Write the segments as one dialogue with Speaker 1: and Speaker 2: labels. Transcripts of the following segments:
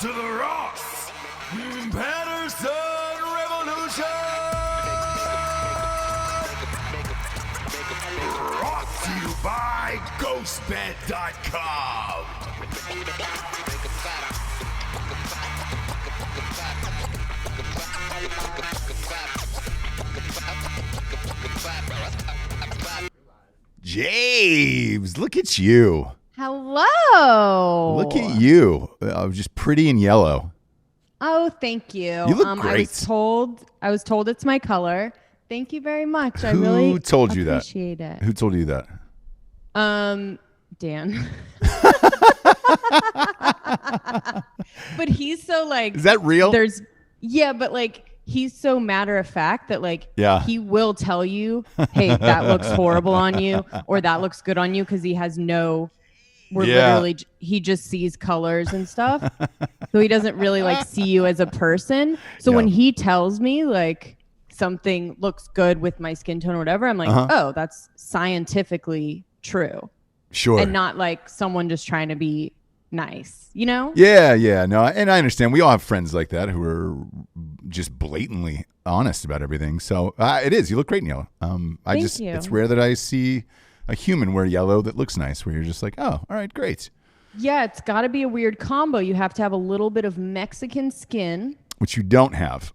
Speaker 1: to the Ross Patterson Revolution! Brought to you by Ghostbed.com. James, look at you.
Speaker 2: Hello.
Speaker 1: Look at you. Just pretty and yellow.
Speaker 2: Oh, thank you.
Speaker 1: You look great.
Speaker 2: I was told it's my color. Thank you very much. I
Speaker 1: Who
Speaker 2: really
Speaker 1: told you that?
Speaker 2: appreciate it.
Speaker 1: Who told you that?
Speaker 2: Dan. But he's so like.
Speaker 1: Is that real?
Speaker 2: But like he's so matter of fact that like he will tell you, hey, that looks horrible on you, or that looks good on you, because he has no. Literally, he just sees colors and stuff. So he doesn't really like see you as a person. So when he tells me like something looks good with my skin tone or whatever, I'm like, oh, that's scientifically true.
Speaker 1: Sure.
Speaker 2: And not like someone just trying to be nice, you know?
Speaker 1: Yeah. No, and I understand. We all have friends like that who are just blatantly honest about everything. So it is. You look great in yellow.
Speaker 2: Thank you.
Speaker 1: It's rare that I see a human wear yellow that looks nice, where you're just like, oh, all right, great.
Speaker 2: Yeah, it's got to be a weird combo. You have to have a little bit of Mexican skin.
Speaker 1: Which you don't have.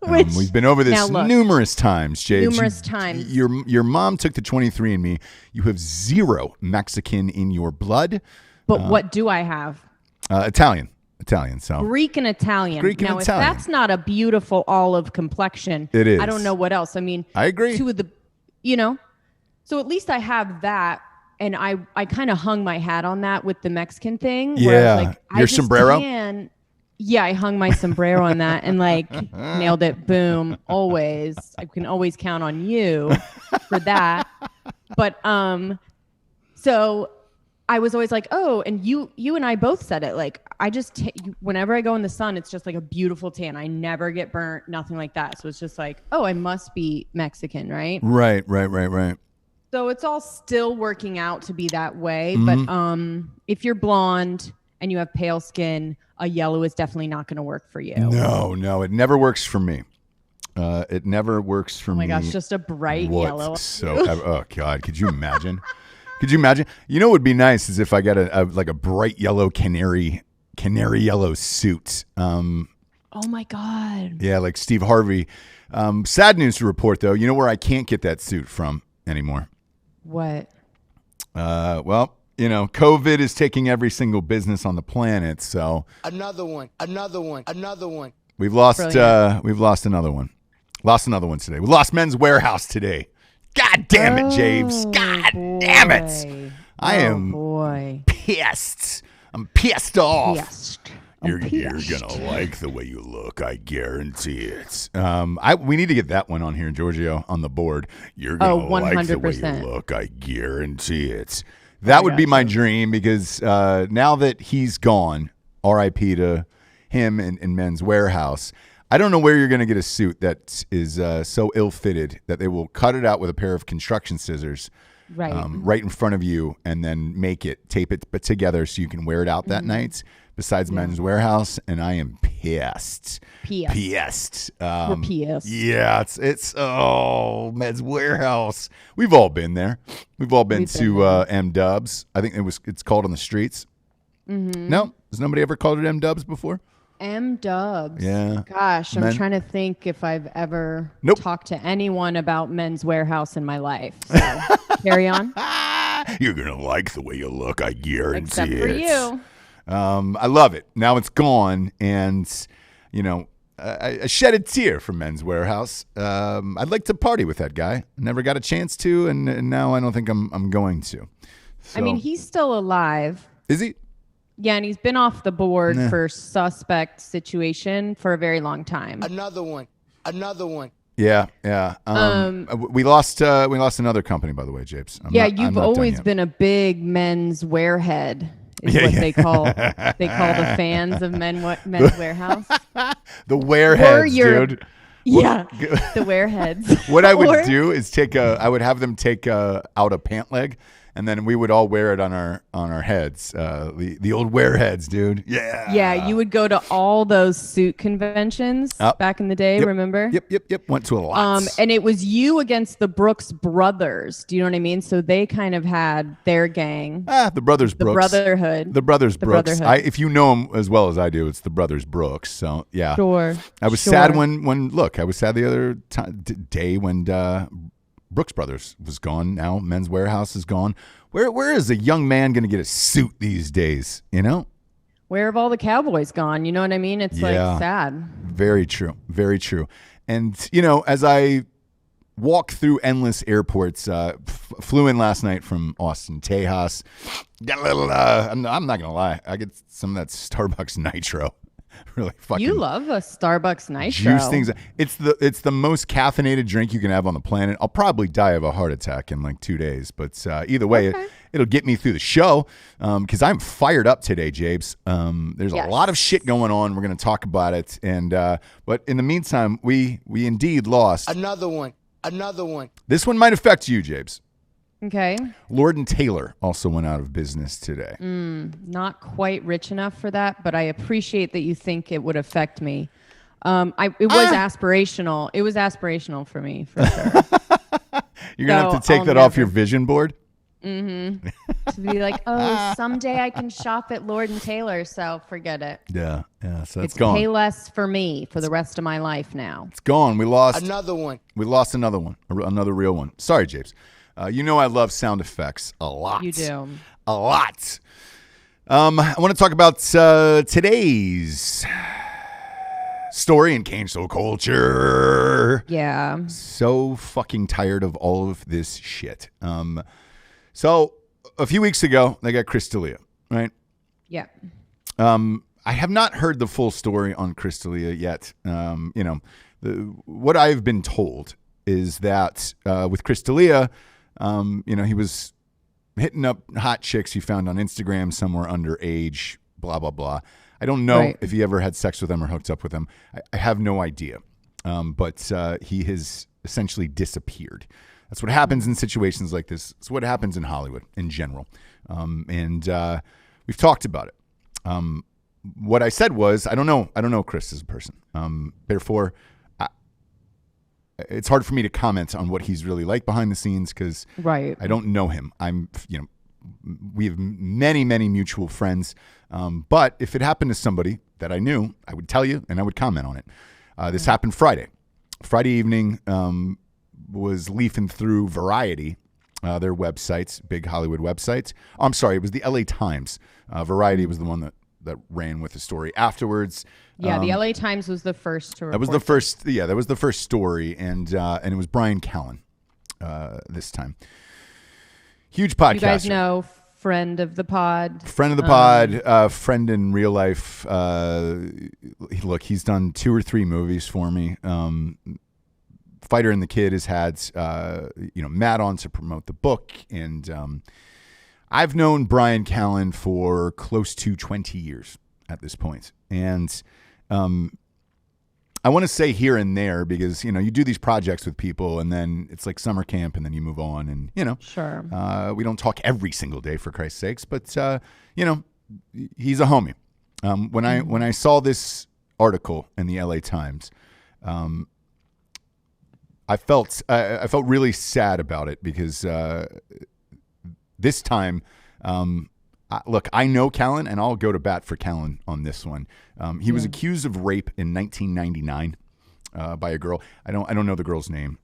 Speaker 1: We've been over this numerous times, Jade.
Speaker 2: Numerous times.
Speaker 1: Your mom took the 23andMe. You have zero Mexican in your blood.
Speaker 2: But what do I have?
Speaker 1: Italian. So
Speaker 2: Greek and Italian. If that's not a beautiful olive complexion,
Speaker 1: it is.
Speaker 2: I don't know what else. I mean,
Speaker 1: I agree.
Speaker 2: Two of the, so at least I have that, and I kind of hung my hat on that with the Mexican thing.
Speaker 1: Yeah,
Speaker 2: like,
Speaker 1: your sombrero.
Speaker 2: Yeah, I hung my sombrero on that and like nailed it. Boom. Always, I can always count on you for that. But so I was always like, oh, and you and I both said it. Like, whenever I go in the sun, it's just like a beautiful tan. I never get burnt, nothing like that. So it's just like, oh, I must be Mexican, right?
Speaker 1: Right.
Speaker 2: So it's all still working out to be that way. Mm-hmm. But if you're blonde and you have pale skin, a yellow is definitely not going to work for you.
Speaker 1: No, it never works for me. It never works for me.
Speaker 2: Oh my gosh, just a bright yellow.
Speaker 1: Oh God, could you imagine? You know what would be nice is if I got a bright yellow canary yellow suit.
Speaker 2: Oh my God.
Speaker 1: Yeah, like Steve Harvey. Sad news to report, though. You know where I can't get that suit from anymore?
Speaker 2: What?
Speaker 1: Well, COVID is taking every single business on the planet. So
Speaker 3: another one.
Speaker 1: We've lost another one. Lost another one today. We lost Men's Warehouse today. God damn it, James. God damn it. I am pissed. I'm pissed off. You're gonna like the way you look, I guarantee it. We need to get that one on here, Giorgio, on the board. You're gonna like the way you look, I guarantee it. That would be my dream, because now that he's gone, R.I.P. to him and Men's Warehouse, I don't know where you're gonna get a suit that is so ill-fitted that they will cut it out with a pair of construction scissors, right in front of you, and then tape it together so you can wear it out that night. Besides Men's Warehouse, and I am pissed. Pissed.
Speaker 2: We're pissed.
Speaker 1: Yeah, it's Men's Warehouse. We've all been there. We've all been to M-Dubs. I think it's called On the Streets. Mm-hmm. No, has nobody ever called it M-Dubs before?
Speaker 2: M-Dubs.
Speaker 1: Yeah.
Speaker 2: Gosh, I'm trying to think if I've ever talked to anyone about Men's Warehouse in my life. So carry on.
Speaker 1: You're gonna like the way you look, I guarantee
Speaker 2: Except
Speaker 1: it.
Speaker 2: for you.
Speaker 1: I love it. Now it's gone, and I shed a tear from Men's Warehouse. I'd like to party with that guy. Never got a chance to, and now I don't think I'm going to. So.
Speaker 2: I mean, he's still alive.
Speaker 1: Is he?
Speaker 2: Yeah, and he's been off the board for suspect situation for a very long time.
Speaker 3: Another one.
Speaker 1: Yeah. We lost another company, by the way, Japes.
Speaker 2: You've always been a big men's wearhead. Is what they call the fans of Men's Warehouse.
Speaker 1: The wearheads, dude.
Speaker 2: Yeah, the wearheads.
Speaker 1: What I would do is I would have them take out a pant leg and then we would all wear it on our heads. The old wear heads, dude. Yeah.
Speaker 2: Yeah, you would go to all those suit conventions back in the day.
Speaker 1: Yep.
Speaker 2: Remember?
Speaker 1: Yep. Went to a lot.
Speaker 2: And it was you against the Brooks brothers. Do you know what I mean? So they kind of had their gang.
Speaker 1: The brothers Brooks.
Speaker 2: Brotherhood.
Speaker 1: The brothers Brooks.
Speaker 2: Brotherhood.
Speaker 1: If you know them as well as I do, it's the brothers Brooks. So yeah.
Speaker 2: Sure.
Speaker 1: I was sad when I was sad the other day when Brooks Brothers was gone. Now Men's Warehouse is gone. Where is a young man going to get a suit these days? You know,
Speaker 2: where have all the cowboys gone? You know what I mean? It's like sad.
Speaker 1: Very true. Very true. And you know, as I walk through endless airports, flew in last night from Austin, Tejas. Got a little. I'm not going to lie. I get some of that Starbucks Nitro. Really fucking.
Speaker 2: You love a Starbucks Nitro.
Speaker 1: Juice things. It's the most caffeinated drink you can have on the planet. I'll probably die of a heart attack in like 2 days, but either way, it'll get me through the show because I'm fired up today, Jabes. There's a lot of shit going on. We're going to talk about it, and but in the meantime, we indeed lost
Speaker 3: another one.
Speaker 1: This one might affect you, Jabes.
Speaker 2: Okay.
Speaker 1: Lord & Taylor also went out of business today.
Speaker 2: Not quite rich enough for that, but I appreciate that you think it would affect me. It was aspirational. It was aspirational for me, for sure.
Speaker 1: You're going to have to take that off your vision board?
Speaker 2: Mm-hmm. To be like, oh, someday I can shop at Lord & Taylor, so forget it.
Speaker 1: Yeah. So it's gone.
Speaker 2: Pay less for me for the rest of my life now.
Speaker 1: It's gone. We lost
Speaker 3: another one.
Speaker 1: We lost another one, another real one. Sorry, James. You know I love sound effects a lot.
Speaker 2: You do.
Speaker 1: A lot. I want to talk about today's story in cancel culture.
Speaker 2: Yeah.
Speaker 1: So fucking tired of all of this shit. So a few weeks ago, they got Chris D'Elia, right?
Speaker 2: Yeah.
Speaker 1: I have not heard the full story on Chris D'Elia yet. You know, what I've been told is that with Chris D'Elia, you know, he was hitting up hot chicks he found on Instagram somewhere underage, blah, blah, blah. I don't know if he ever had sex with them or hooked up with them. I have no idea. But he has essentially disappeared. That's what happens in situations like this. It's what happens in Hollywood in general. And we've talked about it. What I said was, I don't know Chris as a person. Therefore, it's hard for me to comment on what he's really like behind the scenes because I don't know him. We have many, many mutual friends. But if it happened to somebody that I knew, I would tell you and I would comment on it. This happened Friday. Friday evening, was leafing through Variety, their websites, big Hollywood websites. Oh, I'm sorry, it was the LA Times. Variety was the one that ran with the story afterwards.
Speaker 2: Yeah, the LA Times was the first to report.
Speaker 1: That was the first. Yeah, that was the first story, and it was Brian Callan this time. Huge podcaster. You
Speaker 2: guys know, friend of the pod.
Speaker 1: Friend of the pod, friend in real life. Look, he's done 2 or 3 movies for me. Fighter and the Kid has had Matt on to promote the book, and I've known Brian Callan for close to 20 years at this point. And I want to say here and there because, you know, you do these projects with people and then it's like summer camp and then you move on and, you know,
Speaker 2: sure.
Speaker 1: We don't talk every single day for Christ's sakes, but, you know, he's a homie. When I saw this article in the LA Times, I felt really sad about it because this time, look, I know Callan, and I'll go to bat for Callan on this one. He was accused of rape in 1999 by a girl. I don't know the girl's name.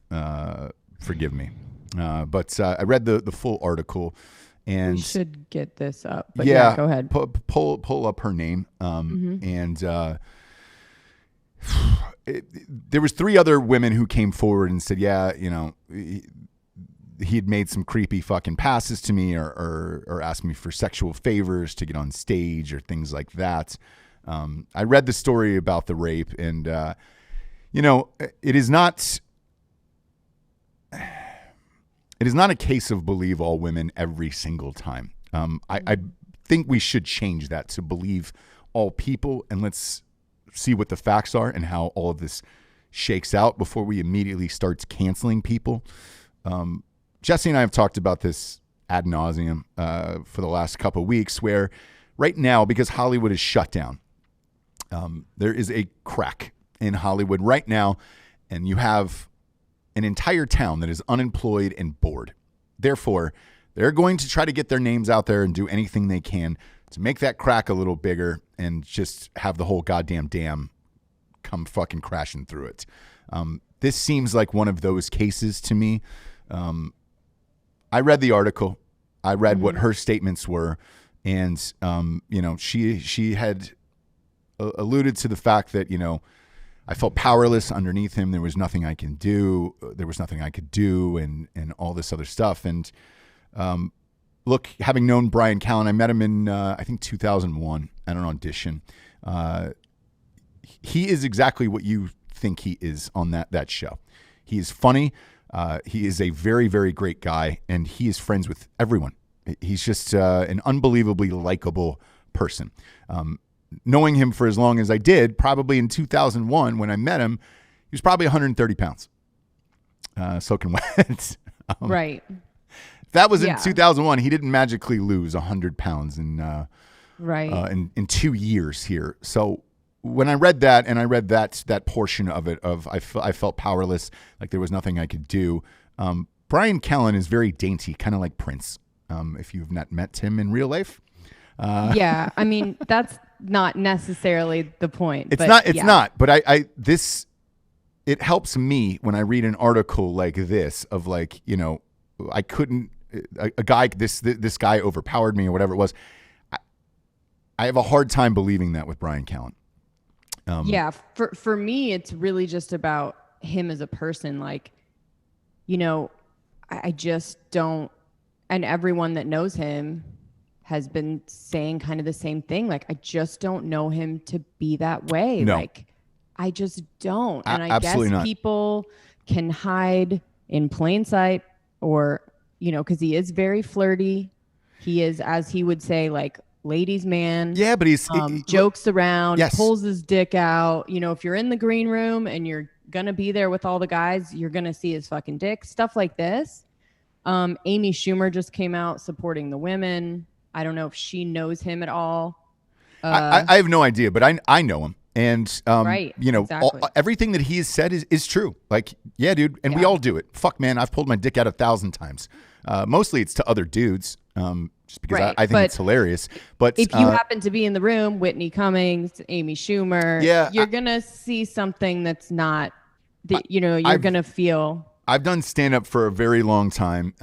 Speaker 1: Forgive me, but I read the full article. And
Speaker 2: we should get this up. But yeah, go ahead.
Speaker 1: Pull up her name. And there was 3 other women who came forward and said, yeah, you know, he had made some creepy fucking passes to me or asked me for sexual favors to get on stage or things like that. I read the story about the rape and, you know, it is not a case of believe all women every single time. I think we should change that to believe all people, and let's see what the facts are and how all of this shakes out before we immediately start canceling people. Jessie and I have talked about this ad nauseum for the last couple of weeks, where right now, because Hollywood is shut down, there is a crack in Hollywood right now, and you have an entire town that is unemployed and bored. Therefore, they're going to try to get their names out there and do anything they can to make that crack a little bigger and just have the whole goddamn dam come fucking crashing through it. This seems like one of those cases to me. I read the article. I read what her statements were. And, she had alluded to the fact that, I felt powerless underneath him. There was nothing I can do. There was nothing I could do and all this other stuff. And look, having known Bryan Callan, I met him in, I think, 2001 at an audition. He is exactly what you think he is on that show. He is funny. He is a very, very great guy, and he is friends with everyone. He's just an unbelievably likable person. Knowing him for as long as I did, probably in 2001 when I met him, he was probably 130 pounds, soaking wet.
Speaker 2: Right.
Speaker 1: That was in 2001. He didn't magically lose 100 pounds in 2 years here. So when I read that, and I read that portion of it, I felt powerless, like there was nothing I could do. Bryan Callan is very dainty, kind of like Prince. If you've not met him in real life.
Speaker 2: Yeah, I mean, that's not necessarily the point.
Speaker 1: It's not. But it helps me when I read an article like this of like, I couldn't, a guy, this guy overpowered me or whatever it was. I have a hard time believing that with Bryan Callan.
Speaker 2: For me, it's really just about him as a person. Like, I just don't, and everyone that knows him has been saying kind of the same thing. Like, I just don't know him to be that way.
Speaker 1: No.
Speaker 2: Like, I just don't. And I guess
Speaker 1: not.
Speaker 2: People can hide in plain sight or, because he is very flirty. He is, as he would say, like, ladies' man.
Speaker 1: Yeah, but he's
Speaker 2: jokes around,
Speaker 1: yes.
Speaker 2: Pulls his dick out. If you're in the green room and you're going to be there with all the guys, you're going to see his fucking dick. Stuff like this. Amy Schumer just came out supporting the women. I don't know if she knows him at all.
Speaker 1: I have no idea, but I know him. And,
Speaker 2: exactly.
Speaker 1: Everything that he has said is true. Like, yeah, dude. And we all do it. Fuck, man. I've pulled my dick out 1,000 times. Mostly it's to other dudes. Just because I think it's hilarious. But
Speaker 2: if you happen to be in the room, Whitney Cummings, Amy Schumer, you're going to see something that's not, you're going to feel.
Speaker 1: I've done stand-up for a very long time.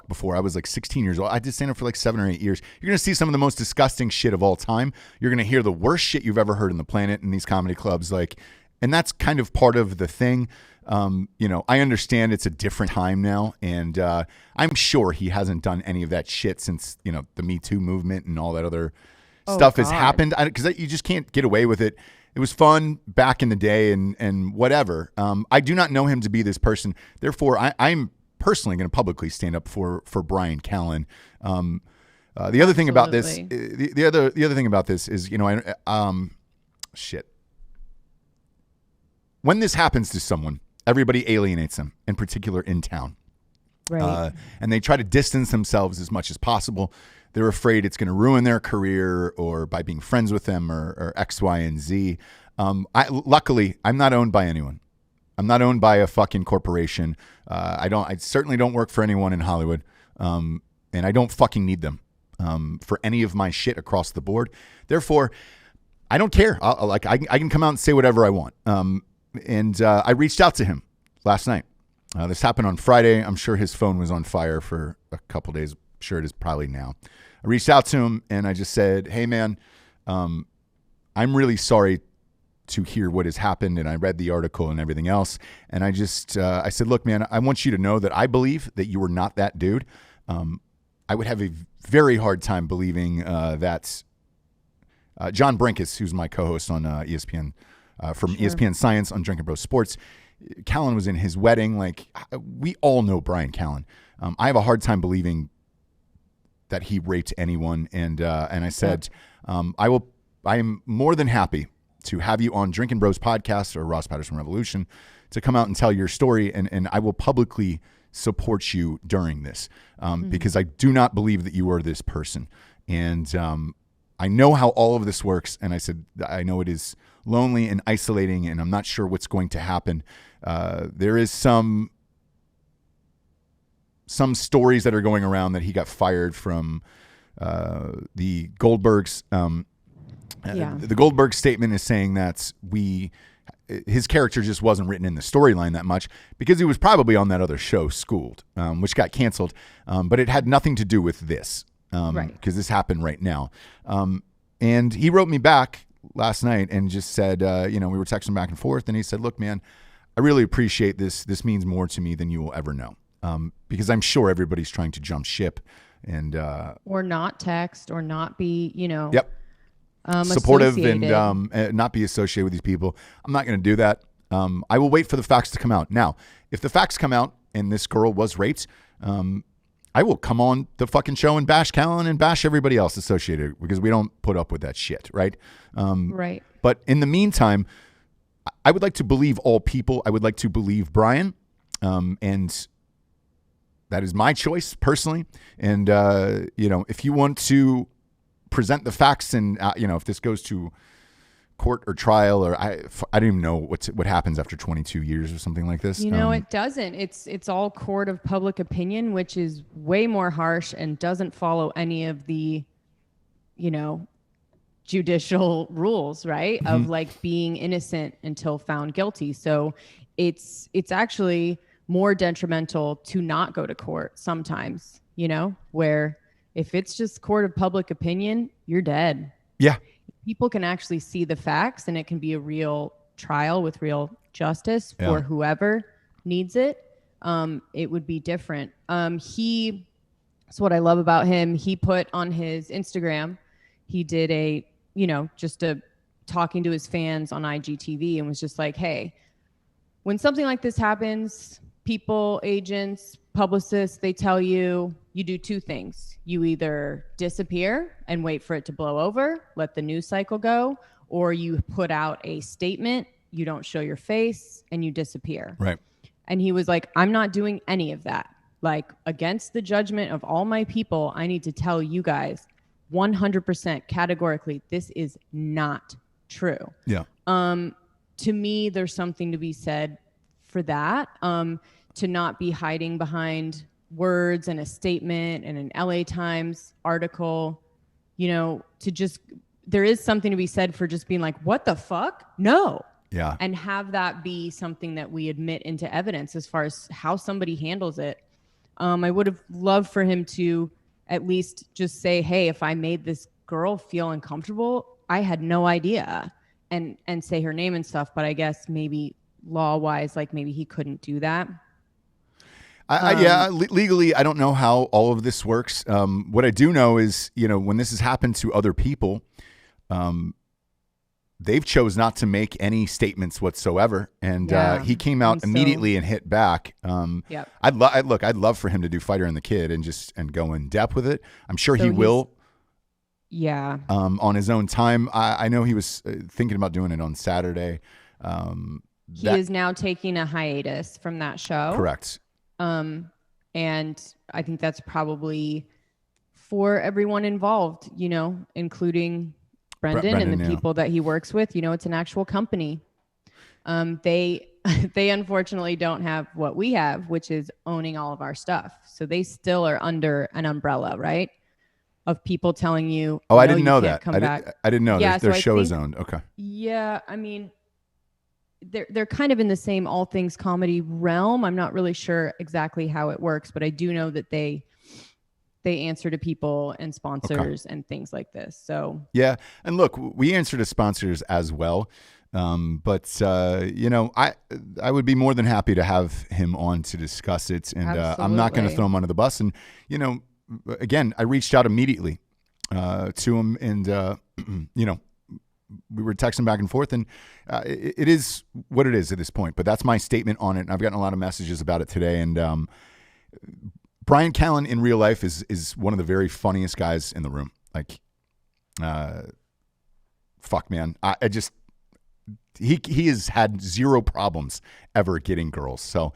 Speaker 1: Before I was like 16 years old. I did stand-up for like 7 or 8 years. You're going to see some of the most disgusting shit of all time. You're going to hear the worst shit you've ever heard in the planet in these comedy clubs. And that's kind of part of the thing. I understand it's a different time now. And I'm sure he hasn't done any of that shit since, the Me Too movement and all that other stuff has happened. Because you just can't get away with it. It was fun back in the day and whatever. I do not know him to be this person. Therefore, I'm personally going to publicly stand up for Bryan Callan. The other thing about this, the other thing about this is, shit. When this happens to someone, everybody alienates them, in particular in town.
Speaker 2: Right.
Speaker 1: And they try to distance themselves as much as possible. They're afraid it's going to ruin their career or by being friends with them or X, Y, and Z. Luckily, I'm not owned by anyone. I'm not owned by a fucking corporation. I certainly don't work for anyone in Hollywood. And I don't fucking need them for any of my shit across the board. Therefore, I don't care. I can come out and say whatever I want. And I reached out to him last night. This happened on Friday. I'm sure his phone was on fire for a couple days. I'm sure it is probably now. I reached out to him and I just said, hey, man, I'm really sorry to hear what has happened. And I read the article and everything else. And I just, I said, look, man, I want you to know that I believe that you were not that dude. I would have a very hard time believing that John Brinkus, who's my co-host on ESPN, from ESPN Science on Drinkin Bros Sports, Callan was in his wedding. Like, we all know Bryan Callan. I have a hard time believing that he raped anyone. And I said, I am more than happy to have you on Drinkin Bros podcast or Ross Patterson Revolution to come out and tell your story. And I will publicly support you during this because I do not believe that you are this person. And I know how all of this works. And I said, I know it is lonely and isolating, and I'm not sure what's going to happen. There is some stories that are going around that he got fired from the Goldbergs. The Goldberg statement is saying that his character just wasn't written in the storyline that much because he was probably on that other show, Schooled, which got canceled. But it had nothing to do with this because this happened right now. And he wrote me back last night and just said, we were texting back and forth, and he said, look, man, I really appreciate this. This means more to me than you will ever know. Because I'm sure everybody's trying to jump ship and
Speaker 2: or not text or not be,
Speaker 1: supportive and not be associated with these people. I'm not going to do that. I will wait for the facts to come out. Now, if the facts come out and this girl was raped, I will come on the fucking show and bash Callan and bash everybody else associated because we don't put up with that shit, right?
Speaker 2: Right.
Speaker 1: But in the meantime, I would like to believe all people. I would like to believe Brian, and that is my choice personally. And, if you want to present the facts and, if this goes to court or trial or I don't even know what happens after 22 years or something like this.
Speaker 2: It doesn't. It's all court of public opinion, which is way more harsh and doesn't follow any of the, judicial rules, right? Mm-hmm. Of like being innocent until found guilty. So it's actually more detrimental to not go to court sometimes, where if it's just court of public opinion, you're dead.
Speaker 1: Yeah.
Speaker 2: People can actually see the facts and it can be a real trial with real justice for whoever needs it. It would be different. That's what I love about him. He put on his Instagram, he did just a talking to his fans on IGTV and was just like, hey, when something like this happens, people, agents, publicists, they tell you do two things. You either disappear and wait for it to blow over, let the news cycle go, or you put out a statement, you don't show your face, and you disappear.
Speaker 1: Right.
Speaker 2: And he was like, I'm not doing any of that. Like, against the judgment of all my people, I need to tell you guys 100% categorically, this is not true.
Speaker 1: Yeah.
Speaker 2: To me, there's something to be said for that. To not be hiding behind words and a statement and an LA Times article, there is something to be said for just being like, what the fuck? No.
Speaker 1: Yeah.
Speaker 2: And have that be something that we admit into evidence as far as how somebody handles it. I would have loved for him to at least just say, hey, if I made this girl feel uncomfortable, I had no idea, and say her name and stuff. But I guess maybe law-wise, like maybe he couldn't do that.
Speaker 1: Legally, I don't know how all of this works. What I do know is, when this has happened to other people, they've chose not to make any statements whatsoever. And he came out immediately and hit back.
Speaker 2: Yep.
Speaker 1: I'd love for him to do Fighter and the Kid and go in depth with it. I'm sure he will.
Speaker 2: Yeah.
Speaker 1: On his own time. I know he was thinking about doing it on Saturday.
Speaker 2: He is now taking a hiatus from that show.
Speaker 1: Correct.
Speaker 2: And I think that's probably for everyone involved, including Brendan and the people that he works with. It's an actual company. They unfortunately don't have what we have, which is owning all of our stuff. So they still are under an umbrella, right? Of people telling you,
Speaker 1: oh, I didn't know that. I didn't know
Speaker 2: yeah,
Speaker 1: their show is owned. Okay.
Speaker 2: Yeah. I mean, they're kind of in the same all things comedy realm. I'm not really sure exactly how it works, but I do know that they answer to people and sponsors and things like this. So
Speaker 1: yeah, and look, we answer to sponsors as well. But I would be more than happy to have him on to discuss it, and I'm not going to throw him under the bus. And again, I reached out immediately to him, and we were texting back and forth, and it is what it is at this point. But that's my statement on it. And I've gotten a lot of messages about it today. And Brian Callan in real life is one of the very funniest guys in the room. Like, fuck, man. He has had zero problems ever getting girls. So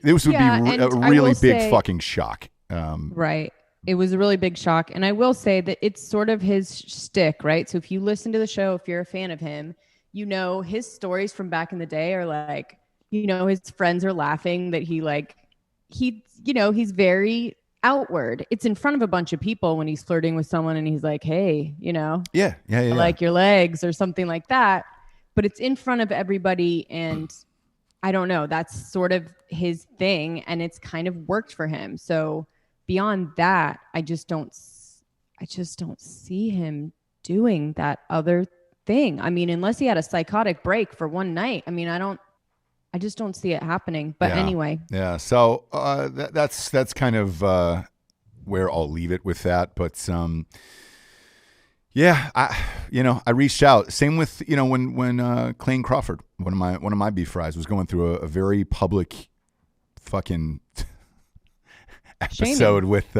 Speaker 1: This would be a really big fucking shock.
Speaker 2: Right. It was a really big shock. And I will say that it's sort of his shtick, right? So if you listen to the show, if you're a fan of him, you know, his stories from back in the day are like, you know, his friends are laughing that he's very outward. It's in front of a bunch of people when he's flirting with someone and he's like, hey, you know,
Speaker 1: yeah.
Speaker 2: I like your legs or something like that. But it's in front of everybody. And I don't know, that's sort of his thing. And it's kind of worked for him. So beyond that, I just don't see him doing that other thing. I mean, unless he had a psychotic break for one night. I mean, I just don't see it happening. But anyway.
Speaker 1: Yeah. So that's kind of where I'll leave it with that. But I reached out. Same with when Clayne Crawford, one of my beef fries, was going through a very public fucking episode with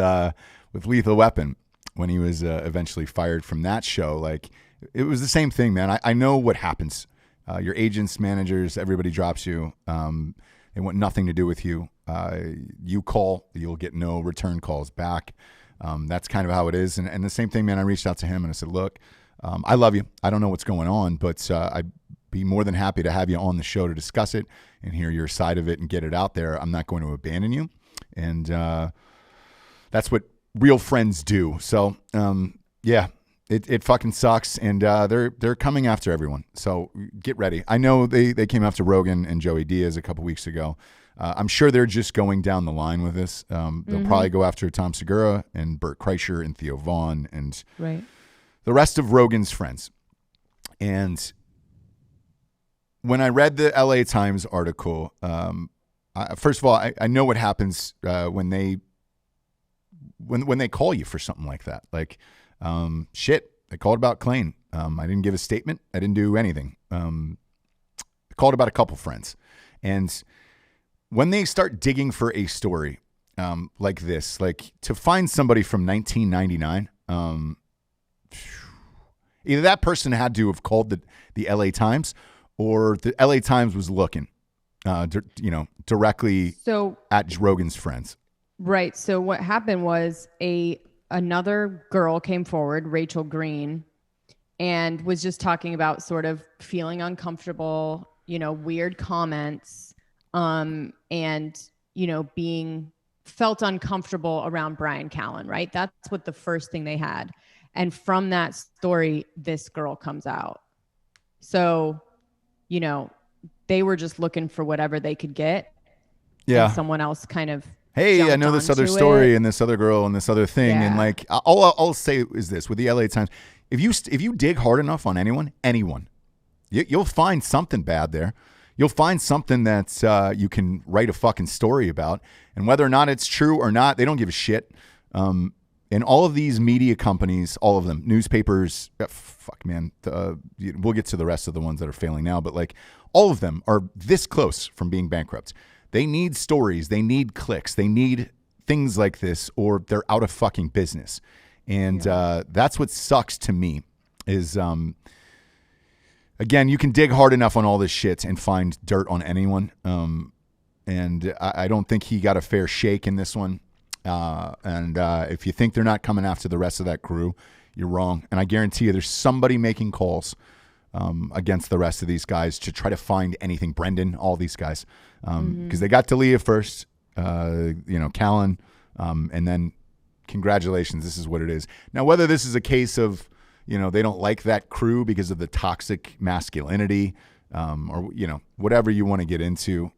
Speaker 1: Lethal Weapon when he was eventually fired from that show. Like, it was the same thing, man. I know what happens. Your agents, managers, everybody drops you. They want nothing to do with you. You call, you'll get no return calls back. That's kind of how it is. And the same thing, man, I reached out to him and I said, look, I love you. I don't know what's going on, but I'd be more than happy to have you on the show to discuss it and hear your side of it and get it out there. I'm not going to abandon you. And that's what real friends do. So, it fucking sucks. And they're coming after everyone. So get ready. I know they came after Rogan and Joey Diaz a couple weeks ago. I'm sure they're just going down the line with this. They'll probably go after Tom Segura and Bert Kreischer and Theo Vaughn and the rest of Rogan's friends. And when I read the LA Times article, first of all, I know what happens when they call you for something like that. Like, they called about Clayne. I didn't give a statement. I didn't do anything. Called about a couple friends. And when they start digging for a story like this, like to find somebody from 1999, either that person had to have called the LA Times or the LA Times was looking, directly at Rogan's friends.
Speaker 2: Right. So what happened was another girl came forward, Rachel Green, and was just talking about sort of feeling uncomfortable, weird comments, and, being felt uncomfortable around Brian Callan, right? That's what the first thing they had. And from that story, this girl comes out. So, they were just looking for whatever they could get.
Speaker 1: Yeah.
Speaker 2: And someone else kind of,
Speaker 1: hey, I know this other story and this other girl and this other thing. Yeah. And like, all I'll say is this with the LA Times, if you dig hard enough on anyone, you'll find something bad there. You'll find something that you can write a fucking story about. And whether or not it's true or not, they don't give a shit. And all of these media companies, all of them, newspapers, we'll get to the rest of the ones that are failing now, but like all of them are this close from being bankrupt. They need stories. They need clicks. They need things like this or they're out of fucking business. And that's what sucks to me is, again, you can dig hard enough on all this shit and find dirt on anyone. And I don't think he got a fair shake in this one. And if you think they're not coming after the rest of that crew, you're wrong. And I guarantee you there's somebody making calls against the rest of these guys to try to find anything. Brendan, all these guys. Because they got D'Elia first, Callan, and then congratulations, this is what it is. Now, whether this is a case of, they don't like that crew because of the toxic masculinity, or, whatever you want to get into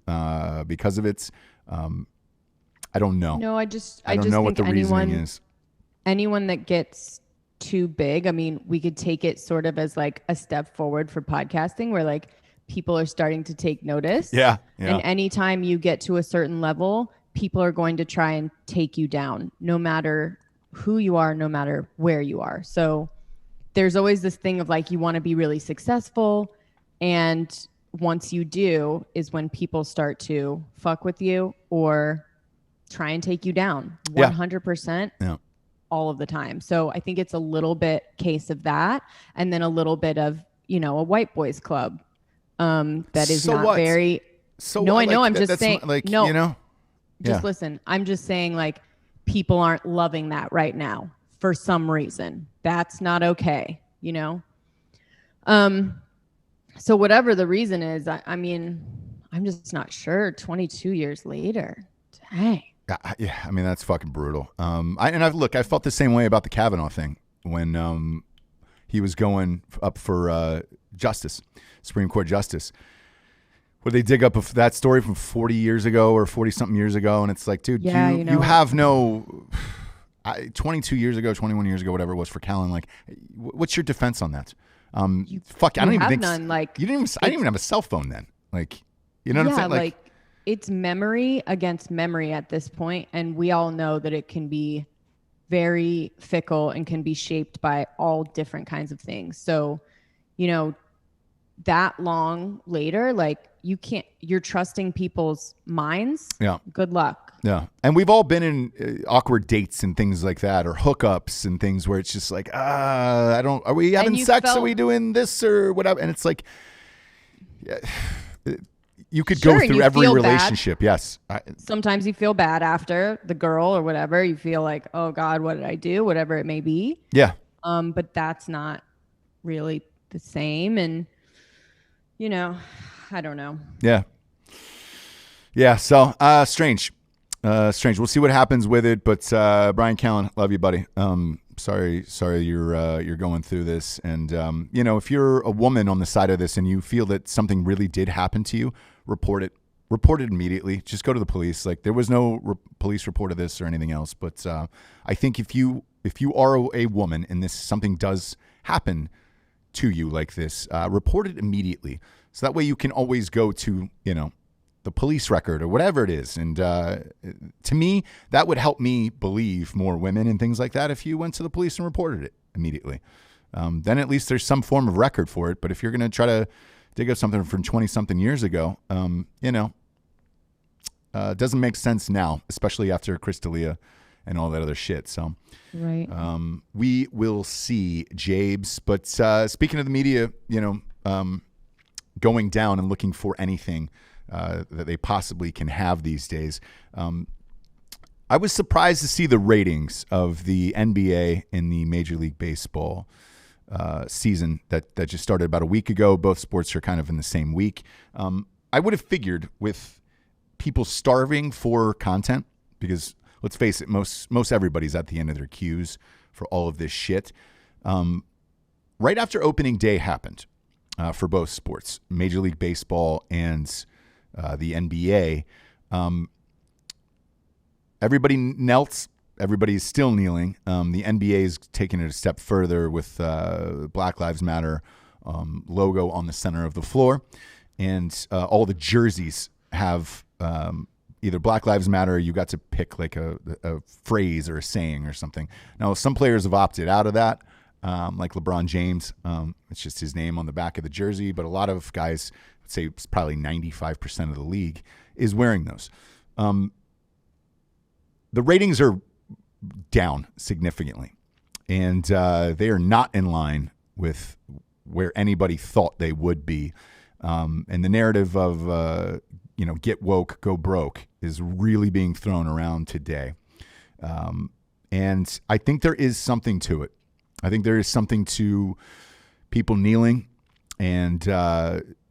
Speaker 1: because of it, I don't know.
Speaker 2: No, I don't know what the reasoning is. Anyone that gets too big, I mean, we could take it sort of as like a step forward for podcasting where like people are starting to take notice.
Speaker 1: Yeah.
Speaker 2: And anytime you get to a certain level, people are going to try and take you down, no matter who you are, no matter where you are. So there's always this thing of like, you want to be really successful. And once you do is when people start to fuck with you or try and take you down 100% all of the time. So I think it's a little bit case of that. And then a little bit of, a white boys club that is very
Speaker 1: So
Speaker 2: no, I know.
Speaker 1: like,
Speaker 2: I'm just saying.
Speaker 1: Like,
Speaker 2: no,
Speaker 1: you know,
Speaker 2: just listen. I'm just saying, like, people aren't loving that right now for some reason. That's not okay. You know. So whatever the reason is, I mean, I'm just not sure. 22 years later, dang.
Speaker 1: Yeah, I mean that's fucking brutal. I felt the same way about the Kavanaugh thing when he was going up for Supreme Court justice. Where they dig up that story from 40 years ago or 40 something years ago, and it's like, dude, you have no 22 years ago, 21 years ago, whatever it was for Callan. Like, what's your defense on that? I don't even think
Speaker 2: none. Like,
Speaker 1: I didn't even have a cell phone then. Like, you know what I'm saying?
Speaker 2: Like it's memory against memory at this point, and we all know that it can be very fickle and can be shaped by all different kinds of things. So, you know, that long later, like, you're trusting people's minds. Yeah. Good luck.
Speaker 1: Yeah. And we've all been in awkward dates and things like that, or hookups and things where it's just like, are we having sex? Are we doing this or whatever? And it's like, yeah, you could go through every relationship. Bad. Yes.
Speaker 2: Sometimes you feel bad after the girl or whatever. You feel like, oh God, what did I do? Whatever it may be.
Speaker 1: Yeah.
Speaker 2: But that's not really the same. And, you know, I don't know.
Speaker 1: Yeah. Yeah. So, strange. We'll see what happens with it. But, Brian Callan, love you, buddy. Sorry you're going through this. And, you know, if you're a woman on the side of this and you feel that something really did happen to you, report it immediately. Just go to the police. Like, there was no police report of this or anything else. But, I think if you are a woman and something does happen to you like this, report it immediately. So that way you can always go to, you know, the police record or whatever it is. And to me, that would help me believe more women and things like that if you went to the police and reported it immediately. Then at least there's some form of record for it. But if you're going to try to dig up something from 20-something years ago, you know, it doesn't make sense now, especially after Chris D'Elia and all that other shit. So
Speaker 2: right.
Speaker 1: We will see, Jabes. But speaking of the media, you know, going down and looking for anything that they possibly can have these days. I was surprised to see the ratings of the NBA and the Major League Baseball season that just started about a week ago. Both sports are kind of in the same week. I would have figured with people starving for content, because let's face it, most everybody's at the end of their queues for all of this shit. Right after opening day happened for both sports, Major League Baseball and the NBA, everybody knelt. Everybody's still kneeling. The NBA is taking it a step further with Black Lives Matter logo on the center of the floor, and all the jerseys have either Black Lives Matter, or you got to pick like a phrase or a saying or something. Now, some players have opted out of that, like LeBron James. It's just his name on the back of the jersey, but a lot of guys, I'd say it's probably 95% of the league, is wearing those. The ratings are down significantly, and they are not in line with where anybody thought they would be. And the narrative of, get woke, go broke is really being thrown around today. And I think there is something to it. I think there is something to people kneeling and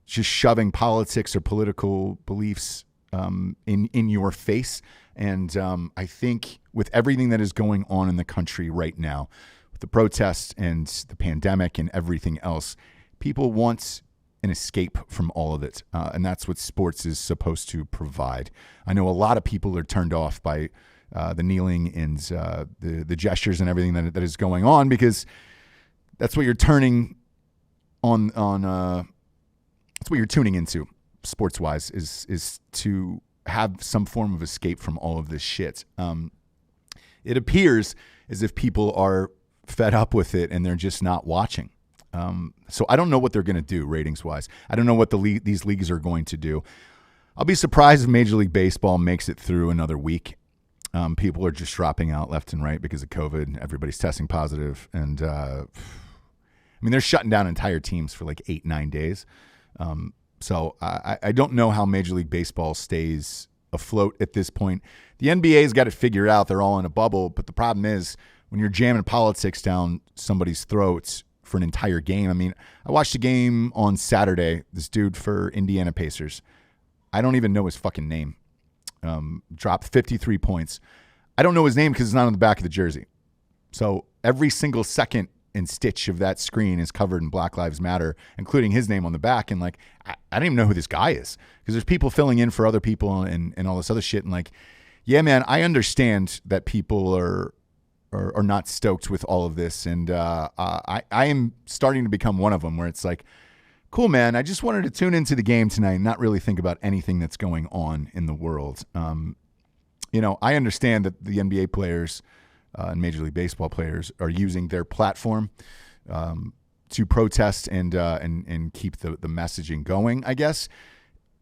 Speaker 1: just shoving politics or political beliefs in your face. And I think with everything that is going on in the country right now, with the protests and the pandemic and everything else, people want an escape from all of it. And that's what sports is supposed to provide. I know a lot of people are turned off by the kneeling and the gestures and everything that is going on, because that's what you're turning on. That's what you're tuning into, sports wise, is to have some form of escape from all of this shit. It appears as if people are fed up with it and they're just not watching. So I don't know what they're going to do ratings wise. I don't know what these leagues are going to do. I'll be surprised if Major League Baseball makes it through another week. People are just dropping out left and right because of COVID. Everybody's testing positive. And they're shutting down entire teams for like 8-9 days. So I don't know how Major League Baseball stays afloat at this point. The NBA's got it figured out. They're all in a bubble. But the problem is when you're jamming politics down somebody's throats for an entire game. I mean, I watched a game on Saturday. This dude for Indiana Pacers. I don't even know his fucking name. Dropped 53 points. I don't know his name because it's not on the back of the jersey. So every single second and stitch of that screen is covered in Black Lives Matter, including his name on the back. And like, I don't even know who this guy is because there's people filling in for other people and all this other shit. And like, yeah, man, I understand that people are not stoked with all of this. And I am starting to become one of them where it's like, cool, man, I just wanted to tune into the game tonight and not really think about anything that's going on in the world. I understand that the NBA players and Major League Baseball players are using their platform to protest and keep the messaging going, I guess.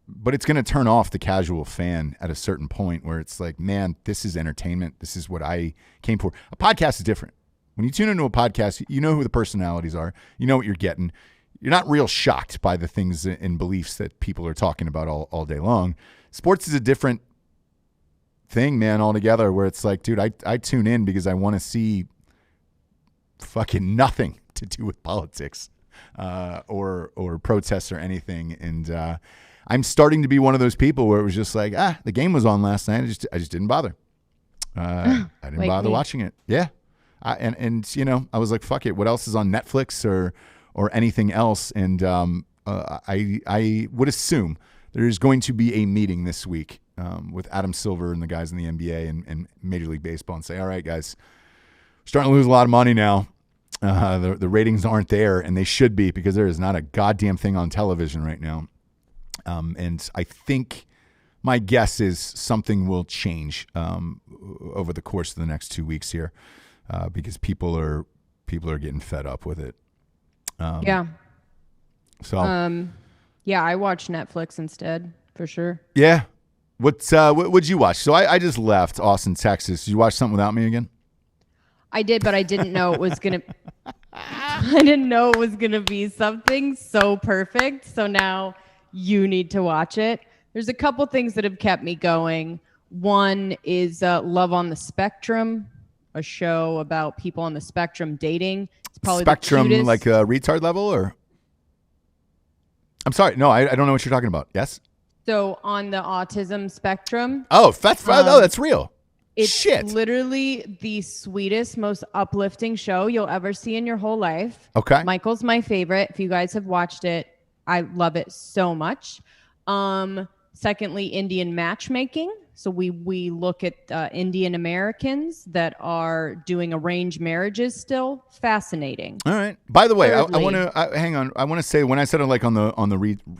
Speaker 1: But it's going to turn off the casual fan at a certain point where it's like, man, this is entertainment. This is what I came for. A podcast is different. When you tune into a podcast, you know who the personalities are. You know what you're getting. You're not real shocked by the things and beliefs that people are talking about all day long. Sports is a different thing, man, altogether, where it's like, dude, I tune in because I want to see fucking nothing to do with politics or protests or anything. And I'm starting to be one of those people where it was just like, the game was on last night. I just didn't bother. I didn't bother watching it. Yeah. And I was like, fuck it. What else is on Netflix or anything else? And I would assume there's going to be a meeting this week with Adam Silver and the guys in the NBA and Major League Baseball and say, all right, guys, we're starting to lose a lot of money now. The ratings aren't there, and they should be because there is not a goddamn thing on television right now. And I think my guess is something will change over the course of the next 2 weeks here because people are getting fed up with it.
Speaker 2: Yeah.
Speaker 1: So.
Speaker 2: Yeah, I watch Netflix instead for sure.
Speaker 1: Yeah. What'd you watch? So I just left Austin, Texas. Did you watch something without me again?
Speaker 2: I did, but I didn't know it was gonna. I didn't know it was gonna be something so perfect. So now you need to watch it. There's a couple things that have kept me going. One is Love on the Spectrum, a show about people on the spectrum dating. It's probably
Speaker 1: Spectrum,
Speaker 2: the cutest.
Speaker 1: like a retard level, or? I'm sorry. No, I don't know what you're talking about. Yes.
Speaker 2: So on the autism spectrum.
Speaker 1: Oh, that's real.
Speaker 2: It's
Speaker 1: Shit.
Speaker 2: Literally the sweetest, most uplifting show you'll ever see in your whole life.
Speaker 1: Okay.
Speaker 2: Michael's my favorite. If you guys have watched it, I love it so much. Secondly, Indian matchmaking. So we look at Indian Americans that are doing arranged marriages still. Fascinating.
Speaker 1: All right. By the way, I want to hang on. I want to say when I said like on the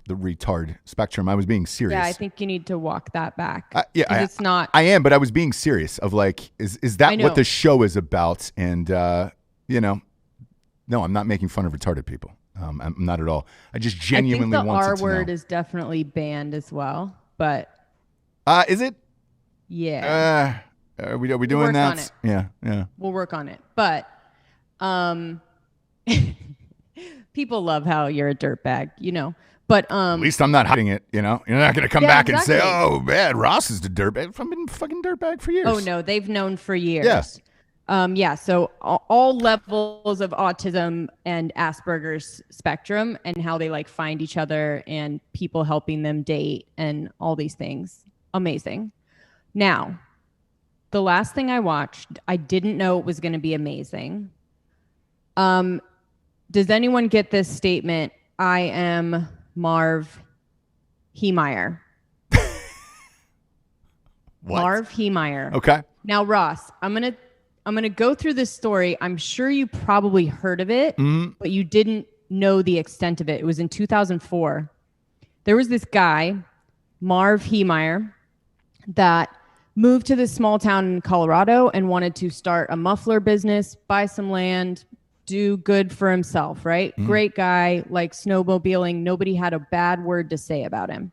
Speaker 1: retard spectrum, I was being serious.
Speaker 2: Yeah, I think you need to walk that back.
Speaker 1: It's not. I am, but I was being serious. Of like, is that what the show is about? And no, I'm not making fun of retarded people. I'm not at all. I just genuinely want to know.
Speaker 2: I think the R word is definitely banned as well. But
Speaker 1: is it?
Speaker 2: Yeah.
Speaker 1: Are we doing that? Yeah.
Speaker 2: We'll work on it. But people love how you're a dirtbag, But
Speaker 1: at least I'm not hiding it, You're not going to come back and say, "Oh, man, Ross is the dirtbag." I've been fucking dirtbag for years.
Speaker 2: Oh no, they've known for years.
Speaker 1: Yeah.
Speaker 2: So all levels of autism and Asperger's spectrum and how they like find each other and people helping them date and all these things. Amazing. Now, the last thing I watched, I didn't know it was going to be amazing. Does anyone get this statement? I am Marv Heemeyer.
Speaker 1: What?
Speaker 2: Marv Heemeyer.
Speaker 1: Okay.
Speaker 2: Now, Ross, I'm gonna go through this story. I'm sure you probably heard of it, but you didn't know the extent of it. It was in 2004. There was this guy, Marv Heemeyer, that moved to this small town in Colorado and wanted to start a muffler business, buy some land, do good for himself, right? Great guy, like snowmobiling. Nobody had a bad word to say about him.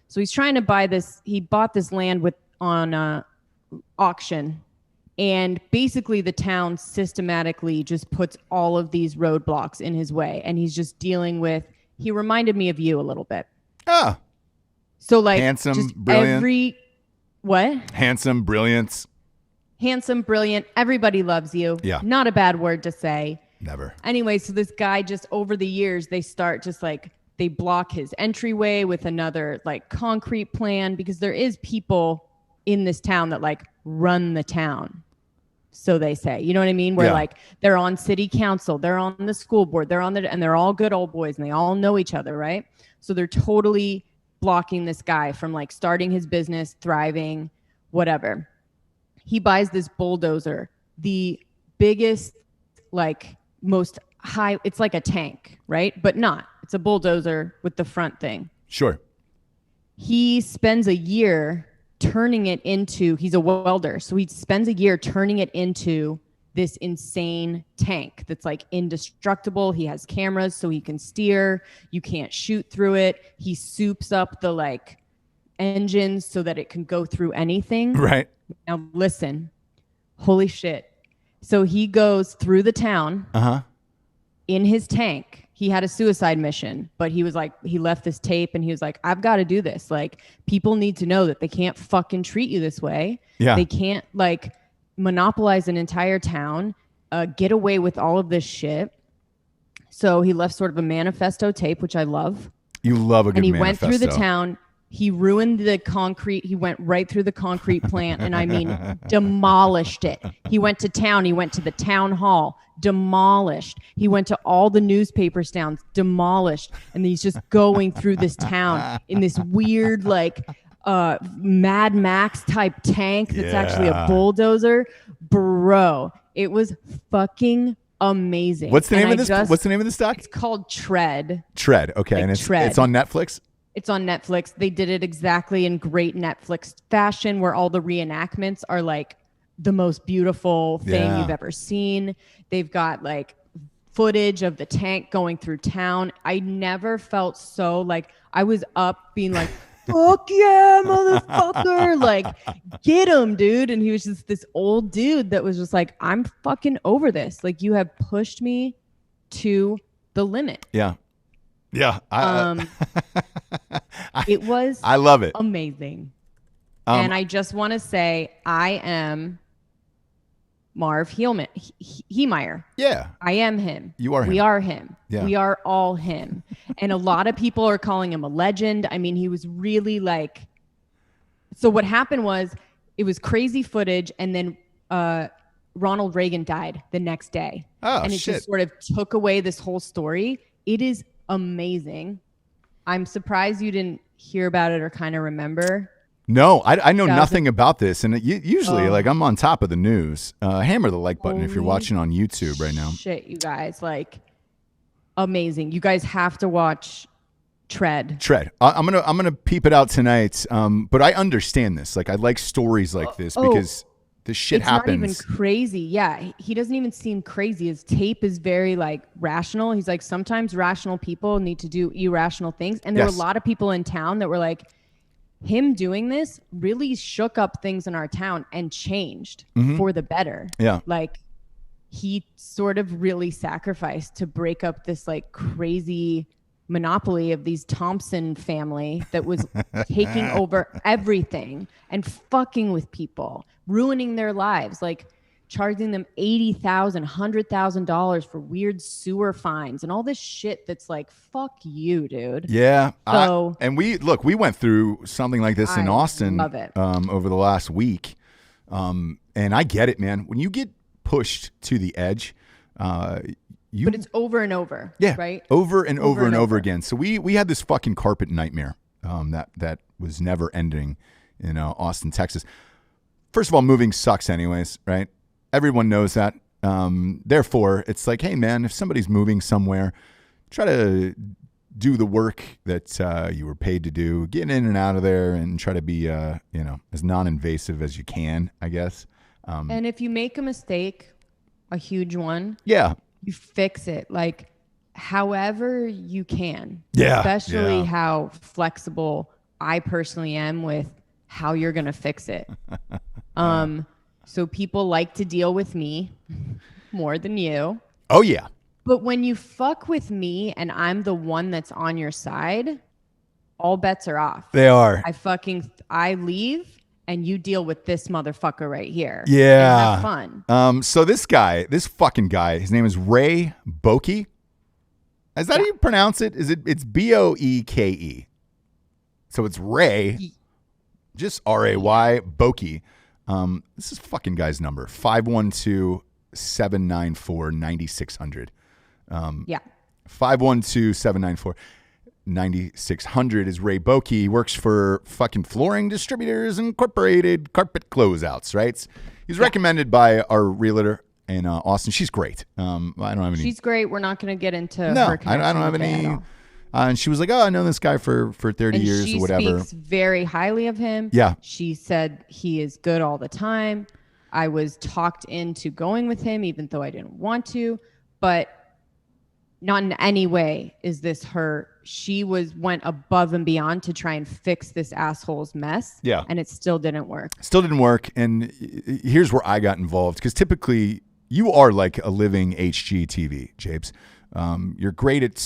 Speaker 2: So he's trying to buy this. He bought this land on auction. And basically the town systematically just puts all of these roadblocks in his way. And he's just dealing with, he reminded me of you a little bit.
Speaker 1: Ah.
Speaker 2: So like
Speaker 1: handsome,
Speaker 2: just
Speaker 1: brilliant.
Speaker 2: What?
Speaker 1: Handsome, brilliant.
Speaker 2: Handsome, brilliant. Everybody loves you.
Speaker 1: Yeah.
Speaker 2: Not a bad word to say.
Speaker 1: Never.
Speaker 2: Anyway, so this guy just over the years, they start just like, they block his entryway with another like concrete plan because there is people in this town that like run the town. So they say, you know what I mean? Where like they're on city council, they're on the school board, and they're all good old boys and they all know each other, right? So they're totally blocking this guy from like starting his business, thriving, whatever. He buys this bulldozer, the biggest, like most high, it's like a tank, right? But not. It's a bulldozer with the front thing.
Speaker 1: Sure.
Speaker 2: He spends a year turning it into, he's a welder. So he spends a year turning it into this insane tank that's like indestructible. He has cameras so he can steer. You can't shoot through it. He soups up the like engines so that it can go through anything.
Speaker 1: Right.
Speaker 2: Now listen, holy shit. So he goes through the town in his tank. He had a suicide mission, but he was like, he left this tape and he was like, I've got to do this. Like, people need to know that they can't fucking treat you this way.
Speaker 1: Yeah.
Speaker 2: They can't like monopolize an entire town, get away with all of this shit. So he left sort of a manifesto tape, which I love.
Speaker 1: You love a good manifesto.
Speaker 2: And he went through the town. He ruined the concrete. He went right through the concrete plant and I mean, demolished it. He went to town. He went to the town hall, demolished. He went to all the newspaper stands, demolished. And he's just going through this town in this weird, like, Mad Max type tank that's actually a bulldozer. Bro, it was fucking amazing.
Speaker 1: What's the name of this? What's the name of the stock?
Speaker 2: It's called Tread.
Speaker 1: Tread. Okay. Like, and it's on Netflix?
Speaker 2: It's on Netflix. They did it exactly in great Netflix fashion where all the reenactments are like the most beautiful thing you've ever seen. They've got like footage of the tank going through town. I never felt so like I was up being like, fuck yeah, motherfucker. Like, get him, dude. And he was just this old dude that was just like, I'm fucking over this. Like, you have pushed me to the limit.
Speaker 1: Yeah. Yeah.
Speaker 2: It was
Speaker 1: I love it.
Speaker 2: Amazing. And I just want to say I am Marv Heemeyer.
Speaker 1: Yeah.
Speaker 2: I am him.
Speaker 1: You are him.
Speaker 2: We are him.
Speaker 1: Yeah.
Speaker 2: We are all him. And a lot of people are calling him a legend. I mean, he was really like, so what happened was it was crazy footage and then Ronald Reagan died the next day.
Speaker 1: Oh,
Speaker 2: and it just sort of took away this whole story. It is amazing. I'm surprised you didn't hear about it or kind of remember.
Speaker 1: No, I know nothing about this. And usually, like, I'm on top of the news. Hammer the like button if you're watching on YouTube right now.
Speaker 2: Shit, you guys. Like, amazing. You guys have to watch Tread.
Speaker 1: I'm gonna peep it out tonight. But I understand this. Like, I like stories like this because this shit happens.
Speaker 2: It's not even crazy. Yeah, he doesn't even seem crazy. His tape is very like rational. He's like, sometimes rational people need to do irrational things. And there were a lot of people in town that were like, him doing this really shook up things in our town and changed for the better. Yeah. Like, he sort of really sacrificed to break up this like crazy monopoly of these Thompson family that was taking over everything and fucking with people, ruining their lives, like charging them $80,000, $100,000 for weird sewer fines and all this shit that's like, fuck you, dude.
Speaker 1: Yeah. So, and we went through something like this in Austin over the last week. And I get it, man. When you get pushed to the edge, but it's over and over. Yeah. Right. Over and over again. So we had this fucking carpet nightmare that was never ending in Austin, Texas. First of all, moving sucks anyways, right? Everyone knows that. Therefore, it's like, hey, man, if somebody's moving somewhere, try to do the work that you were paid to do. Get in and out of there and try to be, as non-invasive as you can, I guess.
Speaker 2: And if you make a mistake, a huge one, you fix it, like, however you can. Yeah. Especially how flexible I personally am with how you're going to fix it. So people like to deal with me more than you.
Speaker 1: Oh, yeah.
Speaker 2: But when you fuck with me and I'm the one that's on your side, all bets are off.
Speaker 1: They are.
Speaker 2: I leave and you deal with this motherfucker right here.
Speaker 1: Yeah.
Speaker 2: And have fun.
Speaker 1: So this fucking guy, his name is Ray Boeke. Is that how you pronounce it? It's Boeke. So it's Ray, just R-A-Y, Boeke. This is fucking guy's number, 512-794-9600. 512-794-9600 is Ray Boeke. He works for fucking Flooring Distributors Incorporated Carpet Closeouts, right? He's recommended by our realtor in Austin. She's great. I don't have any.
Speaker 2: She's great. We're not going to get into her
Speaker 1: I don't have any. And she was like, "Oh, I know this guy for 30 years or whatever."
Speaker 2: She speaks very highly of him.
Speaker 1: Yeah.
Speaker 2: She said he is good all the time. I was talked into going with him, even though I didn't want to, but not in any way is this her. She went above and beyond to try and fix this asshole's mess.
Speaker 1: Yeah.
Speaker 2: And it still didn't work.
Speaker 1: And here's where I got involved, because typically you are like a living HGTV, Japes. You're great at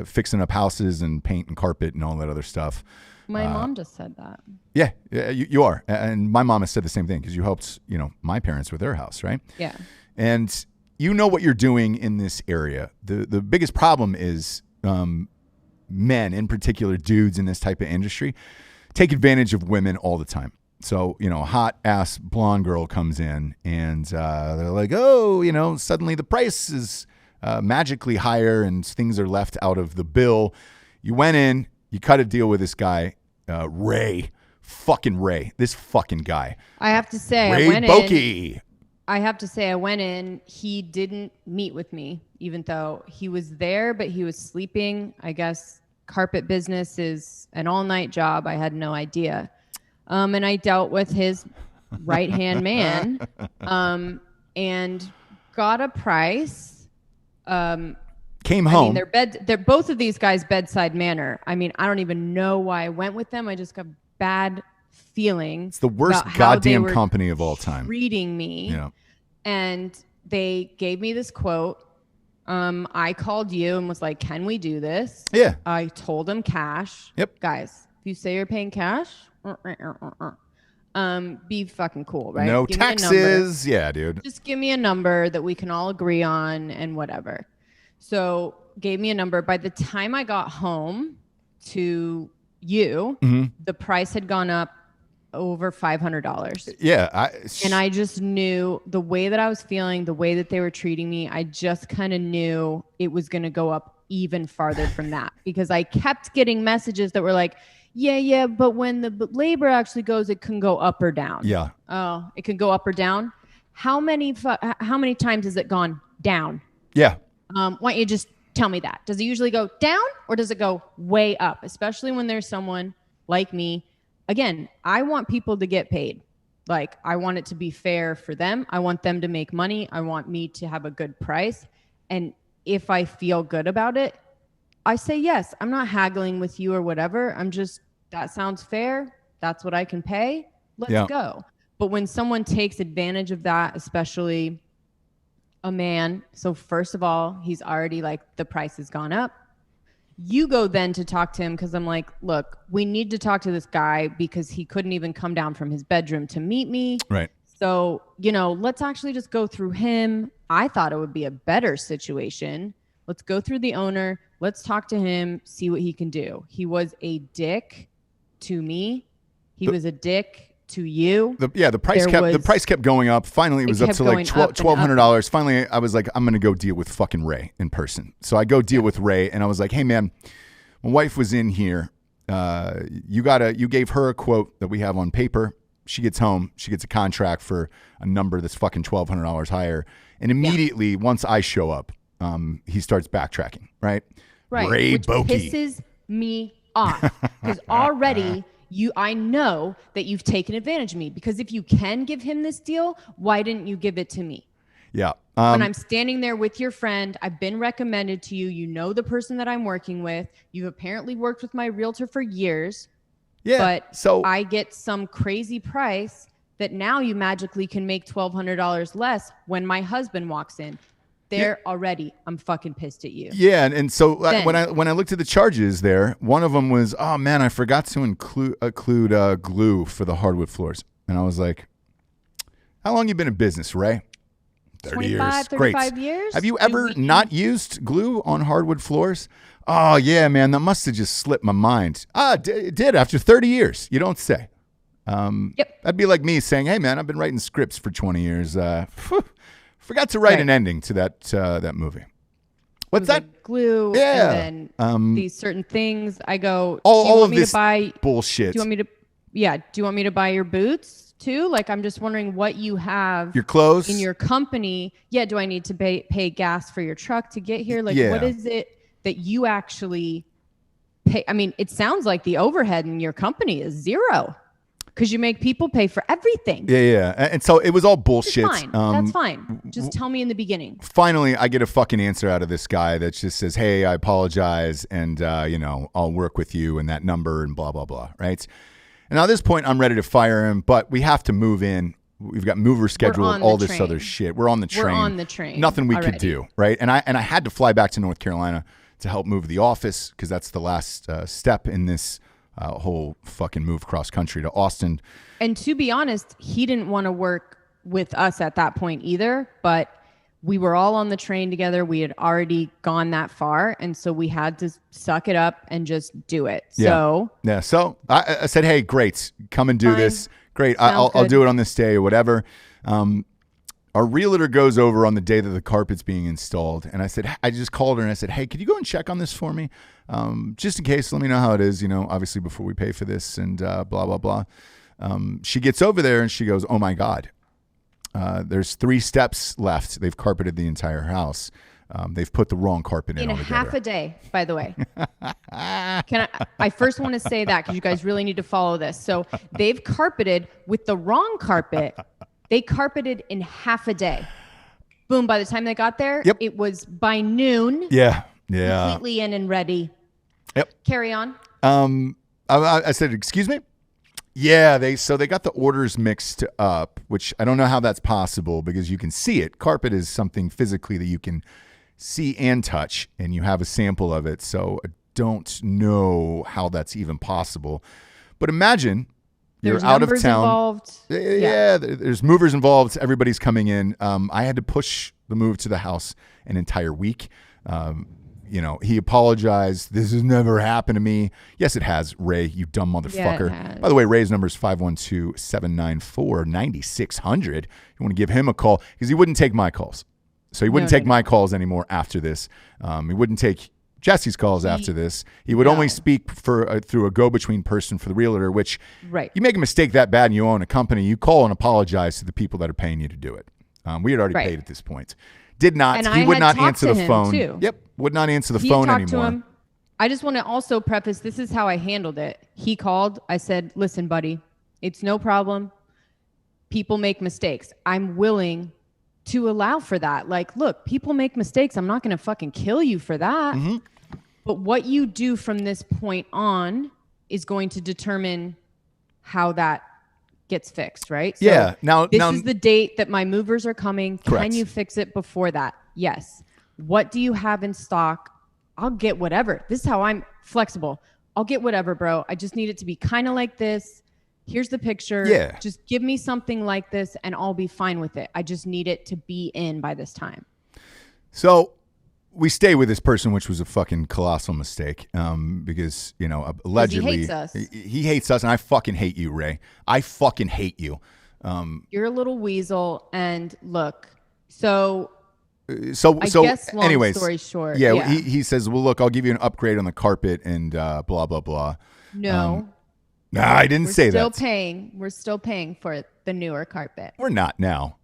Speaker 1: fixing up houses and paint and carpet and all that other stuff.
Speaker 2: My mom just said that.
Speaker 1: Yeah, you are. And my mom has said the same thing, because you helped, my parents with their house, right?
Speaker 2: Yeah.
Speaker 1: And you know what you're doing in this area. The biggest problem is men, in particular dudes in this type of industry, take advantage of women all the time. So, a hot ass blonde girl comes in and they're like, oh, suddenly the price is magically higher and things are left out of the bill. You went in, you cut a deal with this guy, Ray, this fucking guy.
Speaker 2: I have to say,
Speaker 1: Ray Boeke.
Speaker 2: I have to say, I went in. He didn't meet with me, even though he was there, but he was sleeping. I guess carpet business is an all-night job. I had no idea. And I dealt with his right-hand man and got a price.
Speaker 1: Came home.
Speaker 2: They're both of these guys' bedside manner. I mean, I don't even know why I went with them. I just got bad feeling.
Speaker 1: It's the worst goddamn company of all time.
Speaker 2: Treating me.
Speaker 1: Yeah.
Speaker 2: And they gave me this quote. I called you and was like, can we do this?
Speaker 1: Yeah.
Speaker 2: I told them cash.
Speaker 1: Yep.
Speaker 2: Guys, if you say you're paying cash, be fucking cool, right?
Speaker 1: No taxes. Yeah, dude.
Speaker 2: Just give me a number that we can all agree on and whatever. So gave me a number. By the time I got home to you, the price had gone up over $500.
Speaker 1: Yeah.
Speaker 2: And I just knew the way that I was feeling, the way that they were treating me, I just kind of knew it was going to go up even farther from that, because I kept getting messages that were like, yeah, but when the labor actually goes, it can go up or down.
Speaker 1: Yeah.
Speaker 2: Oh, it can go up or down. How many times has it gone down?
Speaker 1: Yeah.
Speaker 2: Why don't you just tell me that? Does it usually go down or does it go way up? Especially when there's someone like me. Again, I want people to get paid. Like, I want it to be fair for them. I want them to make money. I want me to have a good price. And if I feel good about it, I say yes. I'm not haggling with you or whatever. I'm just, that sounds fair. That's what I can pay. Let's go. But when someone takes advantage of that, especially a man, so first of all, he's already like, the price has gone up. You go then to talk to him, because I'm like, look, we need to talk to this guy because he couldn't even come down from his bedroom to meet me.
Speaker 1: Right.
Speaker 2: So, let's actually just go through him. I thought it would be a better situation. Let's go through the owner. Let's talk to him, see what he can do. He was a dick to me. He was a dick to you.
Speaker 1: The price kept going up. Finally, it was up to like $1,200. Finally, I was like, I'm going to go deal with fucking Ray in person. So I go deal with Ray, and I was like, hey man, my wife was in here. You gave her a quote that we have on paper. She gets home. She gets a contract for a number that's fucking $1,200 higher. And immediately, once I show up, he starts backtracking, right?
Speaker 2: Right.
Speaker 1: Ray Boeke.
Speaker 2: Which pisses me off, because already I know that you've taken advantage of me, because if you can give him this deal, why didn't you give it to me?
Speaker 1: Yeah.
Speaker 2: When I'm standing there with your friend, I've been recommended to you. You know the person that I'm working with. You've apparently worked with my realtor for years.
Speaker 1: Yeah.
Speaker 2: But so I get some crazy price that now you magically can make $1,200 less when my husband walks in. There already, I'm fucking pissed at you.
Speaker 1: Yeah, and so when I looked at the charges there, one of them was, oh man, I forgot to include glue for the hardwood floors. And I was like, how long you been in business, Ray? 30 years.
Speaker 2: 35 years.
Speaker 1: Have you ever not used glue on hardwood floors? Oh, yeah, man, that must have just slipped my mind. It did after 30 years. You don't say.
Speaker 2: Yep.
Speaker 1: That'd be like me saying, hey, man, I've been writing scripts for 20 years. Forgot to write an ending to that movie. What's that?
Speaker 2: Like glue.
Speaker 1: Yeah.
Speaker 2: And then these certain things. I go,
Speaker 1: all of this bullshit.
Speaker 2: Do you want me to buy your boots? Too, like I'm just wondering what you have,
Speaker 1: your clothes
Speaker 2: in your company. Yeah, do I need to pay gas for your truck to get here? Like, what is it that you actually pay? I mean, it sounds like the overhead in your company is zero because you make people pay for everything.
Speaker 1: Yeah, and so it was all bullshit.
Speaker 2: It's fine. That's fine. Just tell me in the beginning. Finally,
Speaker 1: I get a fucking answer out of this guy that just says, "Hey, I apologize, and I'll work with you and that number and blah blah blah." Right. And now at this point, I'm ready to fire him, but we have to move in. We've got mover scheduled, all this other shit. We're on the train.
Speaker 2: We're on the train.
Speaker 1: Nothing we could do, right? And I had to fly back to North Carolina to help move the office because that's the last step in this whole fucking move cross country to Austin.
Speaker 2: And to be honest, he didn't want to work with us at that point either, but we were all on the train together. We had already gone that far. And so we had to suck it up and just do it. So
Speaker 1: I said, hey, great. Come and do this. Great. I'll do it on this day or whatever. Our realtor goes over on the day that the carpet's being installed. And I just called her and I said, hey, could you go and check on this for me? Just in case, let me know how it is, obviously before we pay for this and blah, blah, blah. She gets over there and she goes, oh my God. There's 3 steps left. They've carpeted the entire house. They've put the wrong carpet in altogether.
Speaker 2: Half a day, by the way. I first want to say that because you guys really need to follow this. So they've carpeted with the wrong carpet. They carpeted in half a day. Boom. By the time they got there, It was by noon.
Speaker 1: Yeah.
Speaker 2: Completely in and ready.
Speaker 1: Yep.
Speaker 2: Carry on.
Speaker 1: I said, excuse me? Yeah, they got the orders mixed up, which I don't know how that's possible because you can see it. Carpet is something physically that you can see and touch, and you have a sample of it. So I don't know how that's even possible. But imagine you're out of town.
Speaker 2: Involved.
Speaker 1: Yeah, there's movers involved. Everybody's coming in. I had to push the move to the house an entire week. He apologized. This has never happened to me. Yes, it has, Ray, you dumb motherfucker.
Speaker 2: Yeah,
Speaker 1: by the way, Ray's number is 512-794-9600. You want to give him a call because he wouldn't take my calls. So he wouldn't take my calls anymore after this. He wouldn't take Jessie's calls after this. He would only speak through a go-between person for the realtor, which you make a mistake that bad and you own a company, you call and apologize to the people that are paying you to do it. We had already paid at this point. Did not. He would not answer the phone.
Speaker 2: Too.
Speaker 1: Would not answer the phone anymore. To him.
Speaker 2: I just want to also preface, this is how I handled it. He called. I said, listen, buddy, it's no problem. People make mistakes. I'm willing to allow for that. Like, look, people make mistakes. I'm not going to fucking kill you for that. Mm-hmm. But what you do from this point on is going to determine how that gets fixed, right? So this is the date that my movers are coming.
Speaker 1: Correct.
Speaker 2: Can you fix it before that? Yes. What do you have in stock? I'll get whatever. This is how I'm flexible. I'll get whatever, bro. I just need it to be kind of like this. Here's the picture.
Speaker 1: Yeah.
Speaker 2: Just give me something like this and I'll be fine with it. I just need it to be in by this time.
Speaker 1: So we stay with this person, which was a fucking colossal mistake because, allegedly he hates us and I fucking hate you, Ray. I fucking hate you.
Speaker 2: You're a little weasel. And look, so
Speaker 1: I
Speaker 2: guess long
Speaker 1: anyways,
Speaker 2: story short.
Speaker 1: Yeah. He says, well, look, I'll give you an upgrade on the carpet and blah, blah, blah.
Speaker 2: No.
Speaker 1: No, I didn't say that.
Speaker 2: We're still paying for the newer carpet.
Speaker 1: We're not now.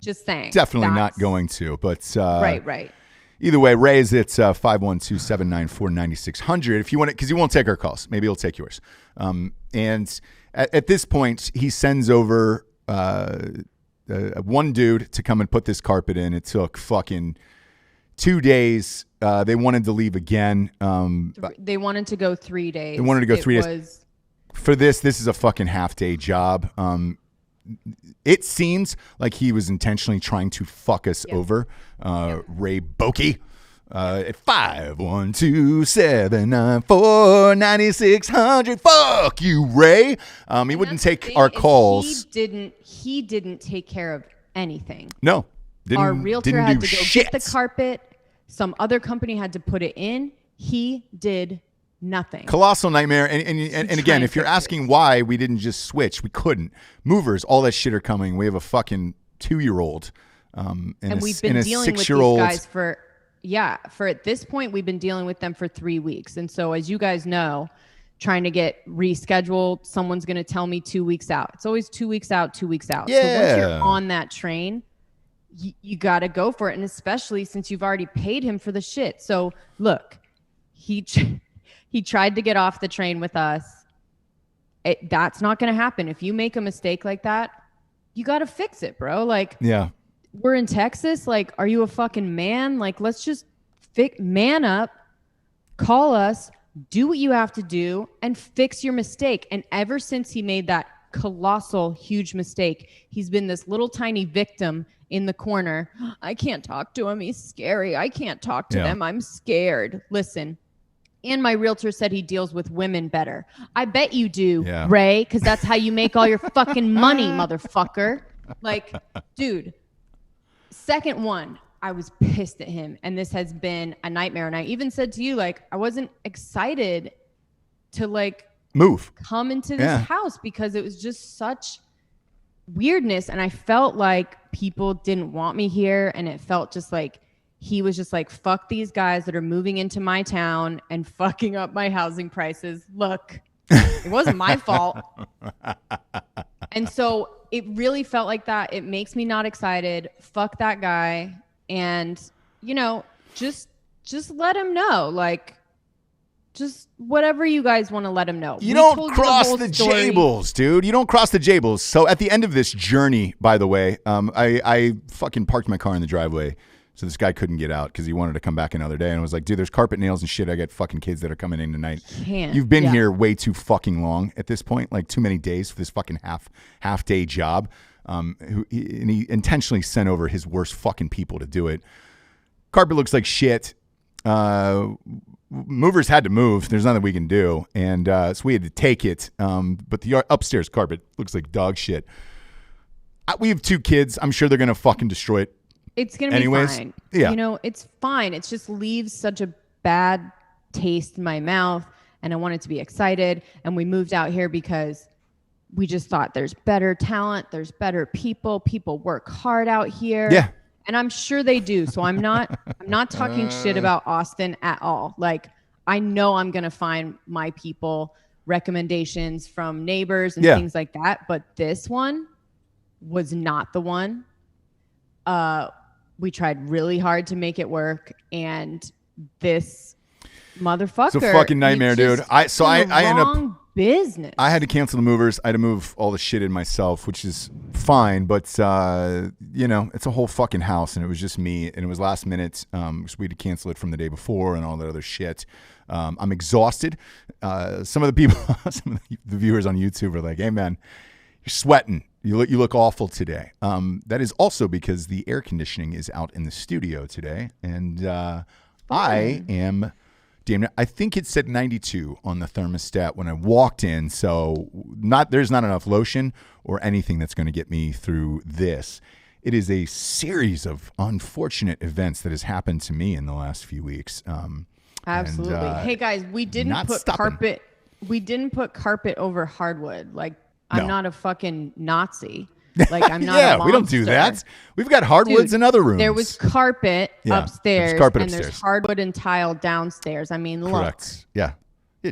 Speaker 2: Just saying.
Speaker 1: Definitely not going to, but
Speaker 2: right.
Speaker 1: Either way, Ray's at 512-794-9600 if you want it, because he won't take our calls. Maybe he'll take yours. And at this point, he sends over one dude to come and put this carpet in. It took fucking 2 days. They wanted to leave again.
Speaker 2: They wanted to go 3 days.
Speaker 1: They wanted to go 3 days. For this is a fucking half-day job. it seems like he was intentionally trying to fuck us over. Ray Bokey. At 512-794-9600. Fuck you, Ray. He wouldn't take our calls.
Speaker 2: He didn't take care of anything.
Speaker 1: No.
Speaker 2: Our realtor had to go get the carpet. Some other company had to put it in. He did nothing.
Speaker 1: Colossal nightmare. And again, if you're asking why we didn't just switch, we couldn't. Movers, all that shit are coming. We have a fucking 2-year-old and
Speaker 2: we've been dealing with these guys for at this point, we've been dealing with them for 3 weeks. And so as you guys know, trying to get rescheduled, someone's going to tell me 2 weeks out. It's always 2 weeks out, 2 weeks out.
Speaker 1: Yeah.
Speaker 2: So once you're on that train, you got to go for it. And especially since you've already paid him for the shit. So look, he tried to get off the train with us. That's not going to happen. If you make a mistake like that, you got to fix it, bro. Like,
Speaker 1: yeah.
Speaker 2: We're in Texas. Like, are you a fucking man? Like, let's just man up, call us, do what you have to do, and fix your mistake. And ever since he made that colossal, huge mistake, he's been this little tiny victim in the corner. I can't talk to him. He's scary. I can't talk to them. I'm scared. Listen. And my realtor said he deals with women better. I bet you do, Ray, because that's how you make all your fucking money, motherfucker. Like, dude. Second one, I was pissed at him, and this has been a nightmare. And I even said to you, like, I wasn't excited to like come into this house because it was just such weirdness, and I felt like people didn't want me here, and it felt just like he was just like, fuck these guys that are moving into my town and fucking up my housing prices. Look, it wasn't my fault. And so it really felt like that. It makes me not excited. Fuck that guy. And, you know, just let him know. Like, just whatever you guys want to let him know.
Speaker 1: You don't cross the Jables, dude. You don't cross the Jables. So at the end of this journey, by the way, I fucking parked my car in the driveway. So this guy couldn't get out because he wanted to come back another day. And I was like, dude, there's carpet nails and shit. I got fucking kids that are coming in tonight. You've been here way too fucking long at this point, like too many days for this fucking half day job. And he intentionally sent over his worst fucking people to do it. Carpet looks like shit. Movers had to move. There's nothing we can do. And so we had to take it. But the upstairs carpet looks like dog shit. We have 2 kids. I'm sure they're going to fucking destroy it.
Speaker 2: It's going to be fine. Yeah. You know, it's fine. It just leaves such a bad taste in my mouth. And I wanted to be excited. And we moved out here because we just thought there's better talent. There's better people. People work hard out here.
Speaker 1: Yeah.
Speaker 2: And I'm sure they do. So I'm not talking shit about Austin at all. Like, I know I'm going to find my people, recommendations from neighbors and things like that. But this one was not the one. We tried really hard to make it work, and this motherfucker.
Speaker 1: It's a fucking nightmare, dude. I ended up
Speaker 2: business.
Speaker 1: I had to cancel the movers. I had to move all the shit in myself, which is fine, but you know, it's a whole fucking house, and it was just me, and it was last minute. So we had to cancel it from the day before and all that other shit. I'm exhausted. Some of the people, some of the viewers on YouTube are like, "Hey, man, you're sweating. You look awful today." That is also because the air conditioning is out in the studio today, and I am damn. I think it said 92 on the thermostat when I walked in, so there's not enough lotion or anything that's going to get me through this. It is a series of unfortunate events that has happened to me in the last few weeks.
Speaker 2: Absolutely. Hey guys, we didn't put carpet. We didn't put carpet over hardwood. Like, I'm not a fucking Nazi. Like, I'm not a monster.
Speaker 1: We don't do that. We've got hardwoods in other rooms.
Speaker 2: There was carpet upstairs,
Speaker 1: and
Speaker 2: there's hardwood and tile downstairs. I mean, look.
Speaker 1: Correct. Yeah.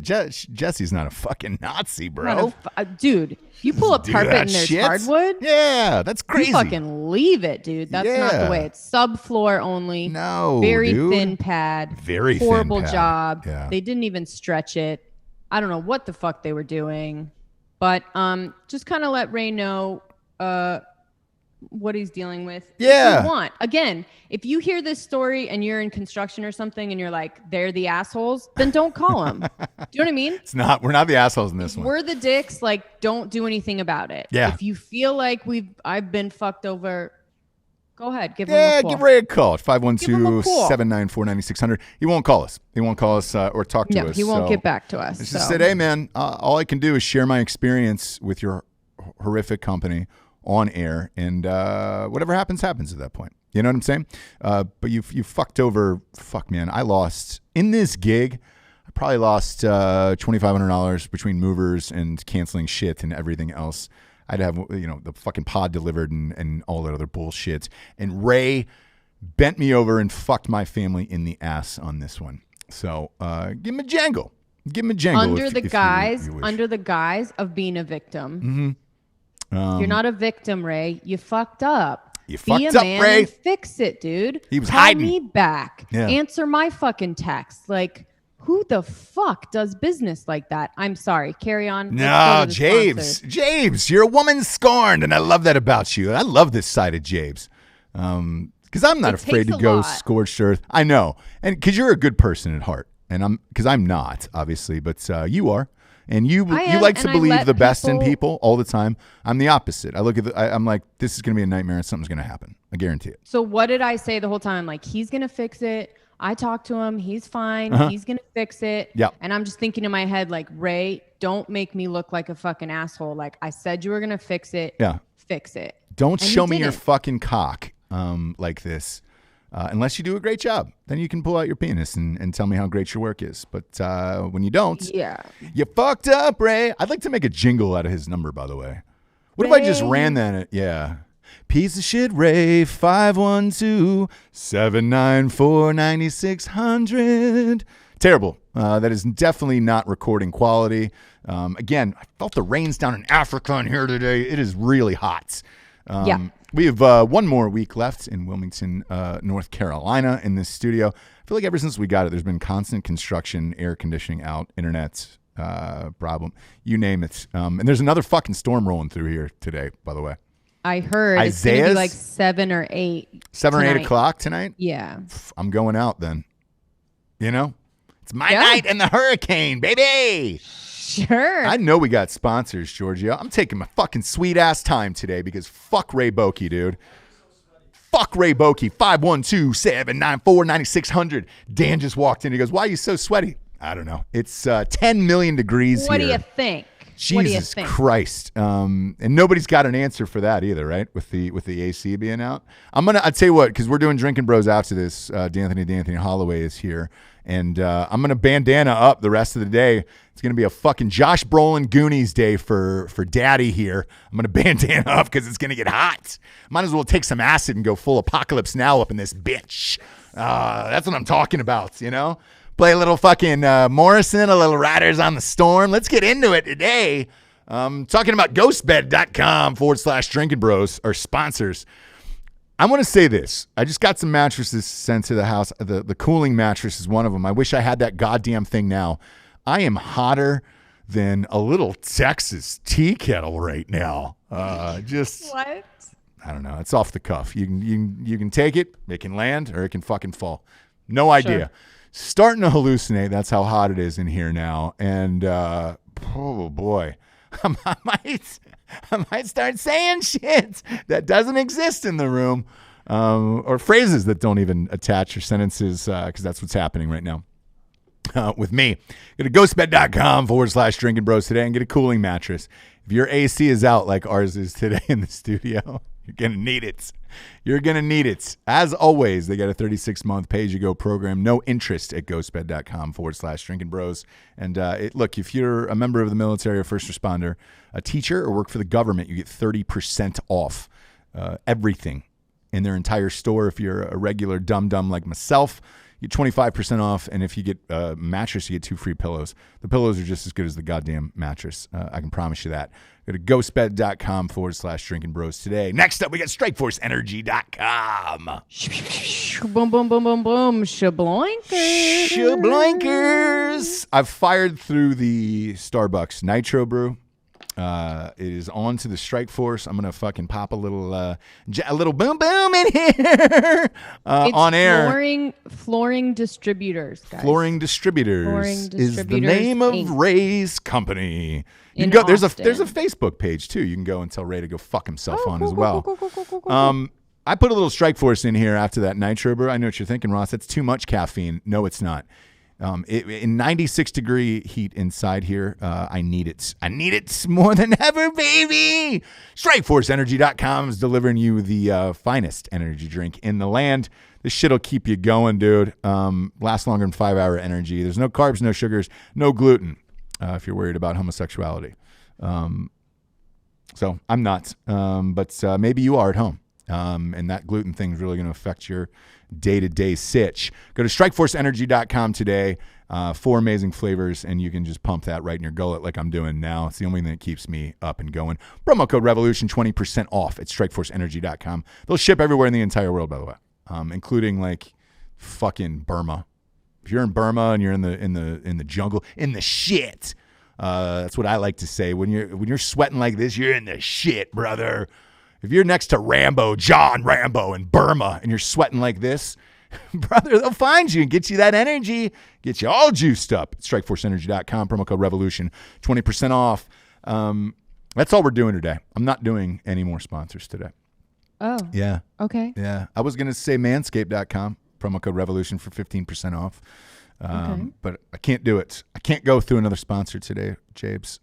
Speaker 1: Jessie's not a fucking Nazi, bro.
Speaker 2: Dude, you pull up carpet and there's hardwood?
Speaker 1: Yeah, that's crazy.
Speaker 2: You fucking leave it, dude. That's not the way. It's subfloor only.
Speaker 1: No,
Speaker 2: Very thin pad.
Speaker 1: Very
Speaker 2: horrible
Speaker 1: thin pad.
Speaker 2: job.
Speaker 1: Yeah.
Speaker 2: They didn't even stretch it. I don't know what the fuck they were doing. But just kind of let Ray know, what he's dealing with.
Speaker 1: Yeah.
Speaker 2: If you want. Again, if you hear this story and you're in construction or something and you're like, they're the assholes, then don't call them. Do you know what I mean?
Speaker 1: We're not the assholes in this one.
Speaker 2: We're the dicks. Like, don't do anything about it.
Speaker 1: Yeah.
Speaker 2: If you feel like I've been fucked over, go ahead. Give him a call.
Speaker 1: Give Ray a call. 512-794-9600. He won't call us. He won't call us or talk to us.
Speaker 2: No, he won't get back to us.
Speaker 1: He just said, hey, man, all I can do is share my experience with your horrific company on air, and whatever happens at that point. You know what I'm saying? But you fucked over. Fuck, man. I lost in this gig. I probably lost $2,500 between movers and canceling shit and everything else. I'd have the fucking pod delivered and all that other bullshit. And Ray bent me over and fucked my family in the ass on this one. So give him a jangle. Give him a jangle
Speaker 2: under the guise of being a victim.
Speaker 1: Mm-hmm.
Speaker 2: You're not a victim, Ray. You fucked up.
Speaker 1: You fucked up, Ray.
Speaker 2: And fix it, dude.
Speaker 1: He was
Speaker 2: Call
Speaker 1: hiding.
Speaker 2: me back.
Speaker 1: Yeah.
Speaker 2: Answer my fucking text. Like, who the fuck does business like that? I'm sorry. Carry on.
Speaker 1: No, James, you're a woman scorned, and I love that about you. I love this side of James. Because I'm not afraid to go scorched earth. I know. And because you're a good person at heart. And I'm not, obviously, but you are. And you like to believe the best in people all the time. I'm the opposite. I look at I'm like, this is going to be a nightmare and something's going to happen. I guarantee it.
Speaker 2: So what did I say the whole time? Like, he's going to fix it. I talked to him. He's fine. He's going to fix it.
Speaker 1: Yeah.
Speaker 2: And I'm just thinking in my head, like, Ray, don't make me look like a fucking asshole. Like, I said you were going to fix it.
Speaker 1: Yeah.
Speaker 2: Fix it.
Speaker 1: Don't show me your fucking cock like this. Unless you do a great job, then you can pull out your penis and tell me how great your work is. But when you don't, you fucked up, Ray. I'd like to make a jingle out of his number, by the way. What if I just ran that? Yeah. Piece of shit, Ray, 512-794-9600. Terrible. That is definitely not recording quality. Again, I felt the rains down in Africa in here today. It is really hot. We have one more week left in Wilmington, North Carolina in this studio. I feel like ever since we got it, there's been constant construction, air conditioning out, internet problem, you name it. And there's another fucking storm rolling through here today, by the way.
Speaker 2: I heard it's going to be like 7 or 8
Speaker 1: 7 or 8 o'clock tonight?
Speaker 2: Yeah.
Speaker 1: I'm going out then. You know? It's my night and the hurricane, baby.
Speaker 2: Sure.
Speaker 1: I know we got sponsors, Giorgio. I'm taking my fucking sweet ass time today because fuck Ray Bokey, dude. Fuck Ray Bokey. 512-794-9600. Dan just walked in. He goes, why are you so sweaty? I don't know. It's 10 million degrees here.
Speaker 2: What do you think?
Speaker 1: Jesus Christ. And nobody's got an answer for that either, right? With the AC being out. I'll tell you what, because we're doing Drinkin Bros after this. D'Anthony Holloway is here. And I'm going to bandana up the rest of the day. It's going to be a fucking Josh Brolin Goonies day for Daddy here. I'm going to bandana up because it's going to get hot. Might as well take some acid and go full Apocalypse Now up in this bitch. That's what I'm talking about, you know? Play a little fucking Morrison, a little Riders on the Storm. Let's get into it today. Talking about ghostbed.com/Drinkin Bros, our sponsors. I want to say this. I just got some mattresses sent to the house. The cooling mattress is one of them. I wish I had that goddamn thing now. I am hotter than a little Texas tea kettle right now. Just
Speaker 2: what?
Speaker 1: I don't know. It's off the cuff. You can take it. It can land or it can fucking fall. No idea. Sure. Starting to hallucinate. That's how hot it is in here now. And oh boy, I might start saying shit that doesn't exist in the room, or phrases that don't even attach or sentences, because that's what's happening right now with me. Go to ghostbed.com/Drinkin Bros today and get a cooling mattress. If your AC is out like ours is today in the studio, you're going to need it. You're going to need it. As always, they got a 36-month pay-as-you-go program. No interest at ghostbed.com/Drinkin Bros. And look, if you're a member of the military or first responder, a teacher, or work for the government, you get 30% off everything in their entire store. If you're a regular dum-dum like myself, you get 25% off. And if you get a mattress, you get 2 free pillows. The pillows are just as good as the goddamn mattress. I can promise you that. Go to ghostbed.com/Drinkin Bros today. Next up, we got StrikeforceEnergy.com.
Speaker 2: Boom, boom, boom, boom, boom. Shabloinkers.
Speaker 1: Shabloinkers. I've fired through the Starbucks Nitro Brew. It is on to the Strikeforce. I'm gonna fucking pop a little boom boom in here on air.
Speaker 2: Flooring distributors, guys.
Speaker 1: Flooring distributors is the name of Ray's company. You can go. There's a Facebook page too. You can go and tell Ray to go fuck himself as well. Cool. I put a little Strikeforce in here after that Nitro Brew. I know what you're thinking, Ross. That's too much caffeine. No, it's not. In 96-degree heat inside here, I need it. I need it more than ever, baby. StrikeforceEnergy.com is delivering you the finest energy drink in the land. This shit'll keep you going, dude. Lasts longer than 5-hour energy. There's no carbs, no sugars, no gluten. If you're worried about homosexuality, so I'm not. But maybe you are at home. And that gluten thing is really going to affect your day-to-day sitch. Go to StrikeforceEnergy.com today. 4 amazing flavors, and you can just pump that right in your gullet like I'm doing now. It's the only thing that keeps me up and going. Promo code REVOLUTION, 20% off at StrikeforceEnergy.com. They'll ship everywhere in the entire world, by the way, including like fucking Burma. If you're in Burma and you're in the jungle, in the shit, that's what I like to say. When you're sweating like this, you're in the shit, brother. If you're next to John Rambo in Burma, and you're sweating like this, brother, they'll find you and get you that energy, get you all juiced up. StrikeforceEnergy.com, promo code REVOLUTION, 20% off. That's all we're doing today. I'm not doing any more sponsors today.
Speaker 2: Oh.
Speaker 1: Yeah.
Speaker 2: Okay.
Speaker 1: Yeah. I was going to say Manscaped.com, promo code REVOLUTION for 15% off. But I can't do it. I can't go through another sponsor today, Jabes.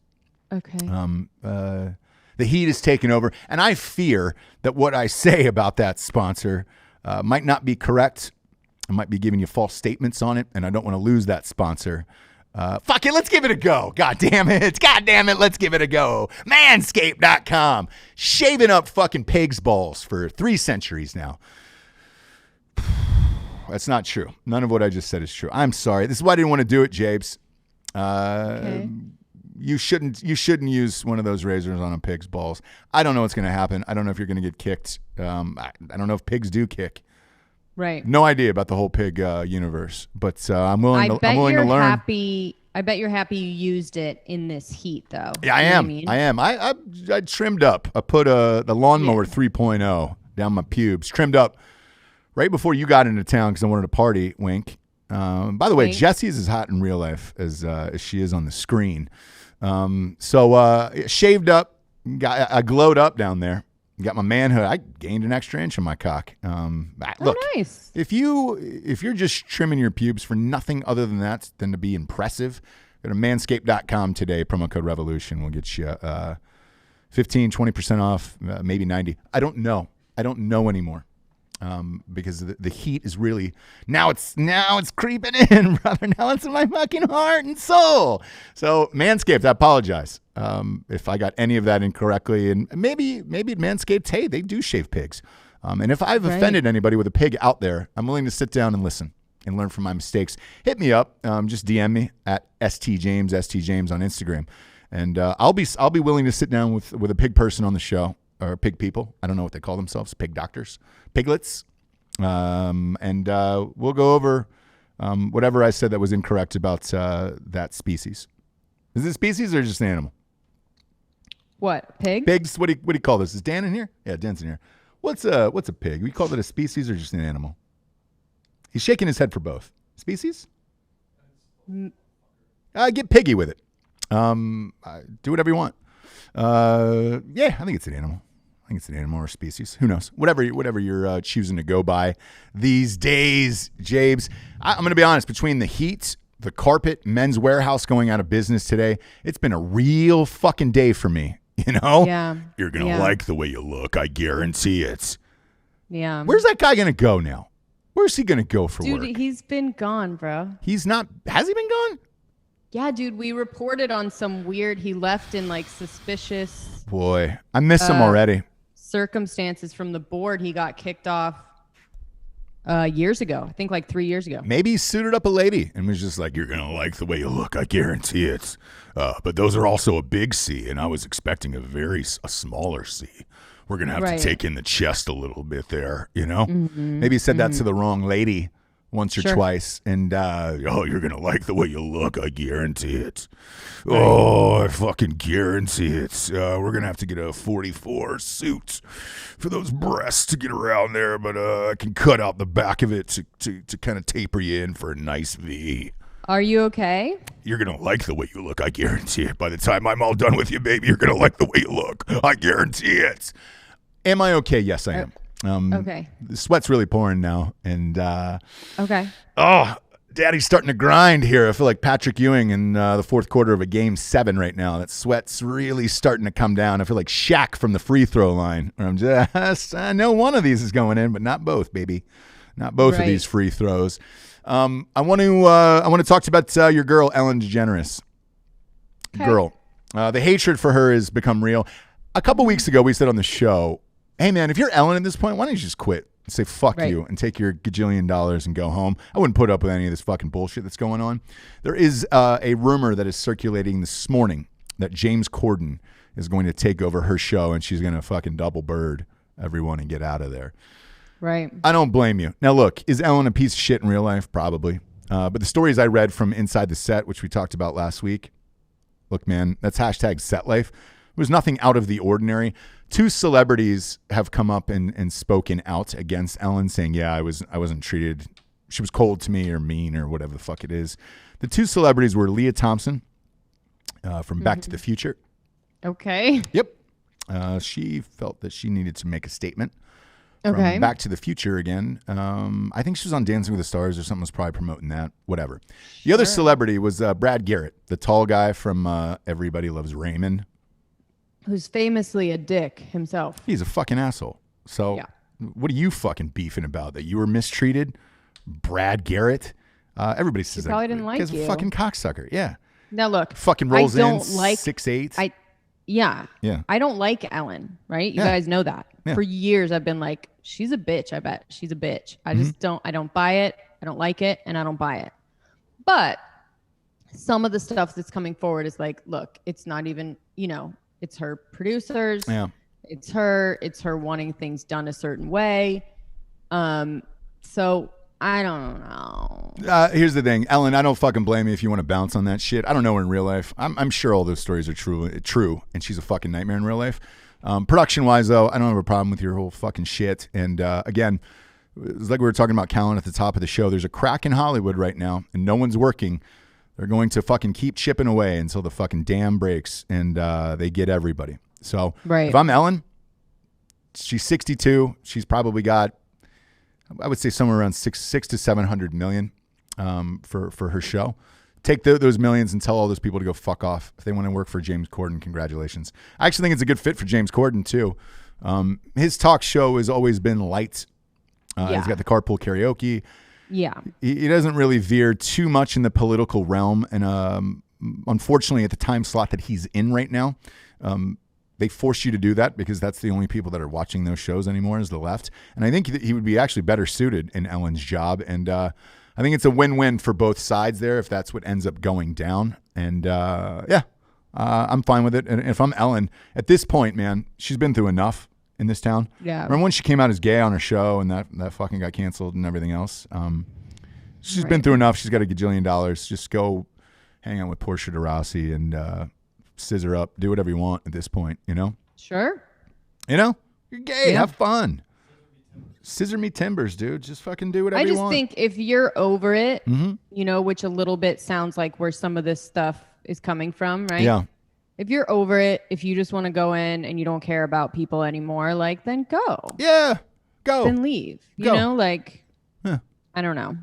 Speaker 2: Okay.
Speaker 1: The heat is taking over, and I fear that what I say about that sponsor might not be correct. I might be giving you false statements on it, and I don't want to lose that sponsor. Fuck it, let's give it a go. God damn it, let's give it a go. Manscaped.com. Shaving up fucking pig's balls for 3 centuries now. That's not true. None of what I just said is true. I'm sorry. This is why I didn't want to do it, Jabes. Okay. You shouldn't use one of those razors on a pig's balls. I don't know what's going to happen. I don't know if you're going to get kicked. I don't know if pigs do kick.
Speaker 2: Right.
Speaker 1: No idea about the whole pig universe, but I'm willing to learn.
Speaker 2: I bet you're happy you used it in this heat, though.
Speaker 1: Yeah, I am. I trimmed up. I put the lawnmower 3.0 down my pubes, trimmed up right before you got into town because I wanted to party. Wink. By the way, Jessie's as hot in real life as she is on the screen. So shaved up, I glowed up down there. Got my manhood. I gained an extra inch in my cock. Look,
Speaker 2: nice.
Speaker 1: If you're just trimming your pubes for nothing other than that, than to be impressive, go to manscaped.com today. Promo code REVOLUTION will get you 15-20% off, maybe 90. I don't know anymore. Because the heat is really now it's creeping in, brother. Now it's in my fucking heart and soul. So Manscaped, I apologize if I got any of that incorrectly, and maybe Manscaped, hey, they do shave pigs. And if I've offended anybody with a pig out there, I'm willing to sit down and listen and learn from my mistakes. Hit me up, just DM me at stjames on Instagram, and I'll be willing to sit down with a pig person on the show. Or pig people. I don't know what they call themselves. Pig doctors. Piglets. And we'll go over whatever I said that was incorrect about that species. Is it species or just an animal?
Speaker 2: What? Pig?
Speaker 1: Pigs. What do you call this? Is Dan in here? Yeah, Dan's in here. What's a pig? We call it a species or just an animal? He's shaking his head for both. Species? Get piggy with it. Do whatever you want. Yeah, I think it's an animal. I think it's an animal or a species. Who knows? Whatever you're choosing to go by these days, Jabes. I'm going to be honest. Between the heat, the carpet, Men's Warehouse going out of business today, it's been a real fucking day for me. You know?
Speaker 2: Yeah.
Speaker 1: You're going to like the way you look. I guarantee it.
Speaker 2: Yeah.
Speaker 1: Where's that guy going to go now? Where's he going to go for work?
Speaker 2: Dude, he's been gone, bro.
Speaker 1: He's not. Has he been gone?
Speaker 2: Yeah, dude, we reported on some weird, he left in like suspicious.
Speaker 1: Boy, I miss him already.
Speaker 2: Circumstances from the board. He got kicked off years ago. I think like 3 years ago.
Speaker 1: Maybe he suited up a lady and was just like, you're going to like the way you look. I guarantee it. But those are also a big C, and I was expecting a smaller C. We're going to have to take in the chest a little bit there, you know? Mm-hmm. Maybe he said that to the wrong lady once or twice, and you're gonna like the way you look. I guarantee it. Oh, I fucking guarantee it. We're gonna have to get a 44 suit for those breasts to get around there, but I can cut out the back of it to kind of taper you in for a nice V.
Speaker 2: Are you okay?
Speaker 1: You're gonna like the way you look. I guarantee it. By the time I'm all done with you, baby, you're gonna like the way you look. I guarantee it. Am I okay? Yes, I am.
Speaker 2: Okay.
Speaker 1: The sweat's really pouring now, and
Speaker 2: okay.
Speaker 1: Oh, Daddy's starting to grind here. I feel like Patrick Ewing in the fourth quarter of a Game 7 right now. That sweat's really starting to come down. I feel like Shaq from the free throw line. I know one of these is going in, but not both, baby. Not both of these free throws. I want to talk about your girl Ellen DeGeneres. Okay. Girl, the hatred for her has become real. A couple weeks ago, we said on the show, "Hey man, if you're Ellen at this point, why don't you just quit and say fuck you and take your gajillion dollars and go home?" I wouldn't put up with any of this fucking bullshit that's going on. There is a rumor that is circulating this morning that James Corden is going to take over her show and she's going to fucking double bird everyone and get out of there.
Speaker 2: Right.
Speaker 1: I don't blame you. Now, look, is Ellen a piece of shit in real life? Probably. But the stories I read from Inside the Set, which we talked about last week, look, man, that's hashtag set life. It was nothing out of the ordinary. 2 celebrities have come up and spoken out against Ellen, saying, yeah, I wasn't treated, she was cold to me or mean or whatever the fuck it is. The 2 celebrities were Leah Thompson from Back to the Future.
Speaker 2: Okay.
Speaker 1: Yep. She felt that she needed to make a statement. From Back to the Future again. I think she was on Dancing with the Stars or something, was probably promoting that. Whatever. The other celebrity was Brad Garrett, the tall guy from Everybody Loves Raymond.
Speaker 2: Who's famously a dick himself.
Speaker 1: He's a fucking asshole. So what are you fucking beefing about? That you were mistreated? Brad Garrett? Everybody says
Speaker 2: he probably didn't like you.
Speaker 1: He's a fucking cocksucker. Yeah.
Speaker 2: Now look.
Speaker 1: Fucking rolls in 6'8".
Speaker 2: Yeah. I don't like Ellen, right? You guys know that. Yeah. For years I've been like, she's a bitch. I bet she's a bitch. I just I don't buy it. I don't like it, and I don't buy it. But some of the stuff that's coming forward is like, look, it's not even, it's her producers. Yeah. It's her wanting things done a certain way. So I don't know.
Speaker 1: Here's the thing, Ellen, I don't fucking blame you if you want to bounce on that shit. I don't know her in real life. I'm sure all those stories are true, and she's a fucking nightmare in real life. Production-wise, though, I don't have a problem with your whole fucking shit. And again, it's like we were talking about Callan at the top of the show. There's a crack in Hollywood right now, and no one's working. They're going to fucking keep chipping away until the fucking dam breaks, and they get everybody. So if I'm Ellen, she's 62. She's probably got, I would say, somewhere around six to 700 million for her show. Take those millions and tell all those people to go fuck off. If they want to work for James Corden, congratulations. I actually think it's a good fit for James Corden, too. His talk show has always been light. He's got the carpool karaoke.
Speaker 2: Yeah.
Speaker 1: He doesn't really veer too much in the political realm. And unfortunately, at the time slot that he's in right now, they force you to do that because that's the only people that are watching those shows anymore is the left. And I think that he would be actually better suited in Ellen's job. And I think it's a win-win for both sides there if that's what ends up going down. And I'm fine with it. And if I'm Ellen, at this point, man, she's been through enough in this town. Yeah. Remember when she came out as gay on her show and that fucking got canceled and everything else? She's been through enough. She's got a gajillion dollars. Just go hang out with Portia de Rossi and scissor up. Do whatever you want at this point,
Speaker 2: Sure.
Speaker 1: You're gay. Yeah. Have fun. Scissor me timbers, dude. Just fucking do whatever you want.
Speaker 2: I just think if you're over it, which a little bit sounds like where some of this stuff is coming from, right? Yeah. If you're over it, if you just want to go in and you don't care about people anymore, then go.
Speaker 1: Yeah. Go.
Speaker 2: Then leave. I don't know.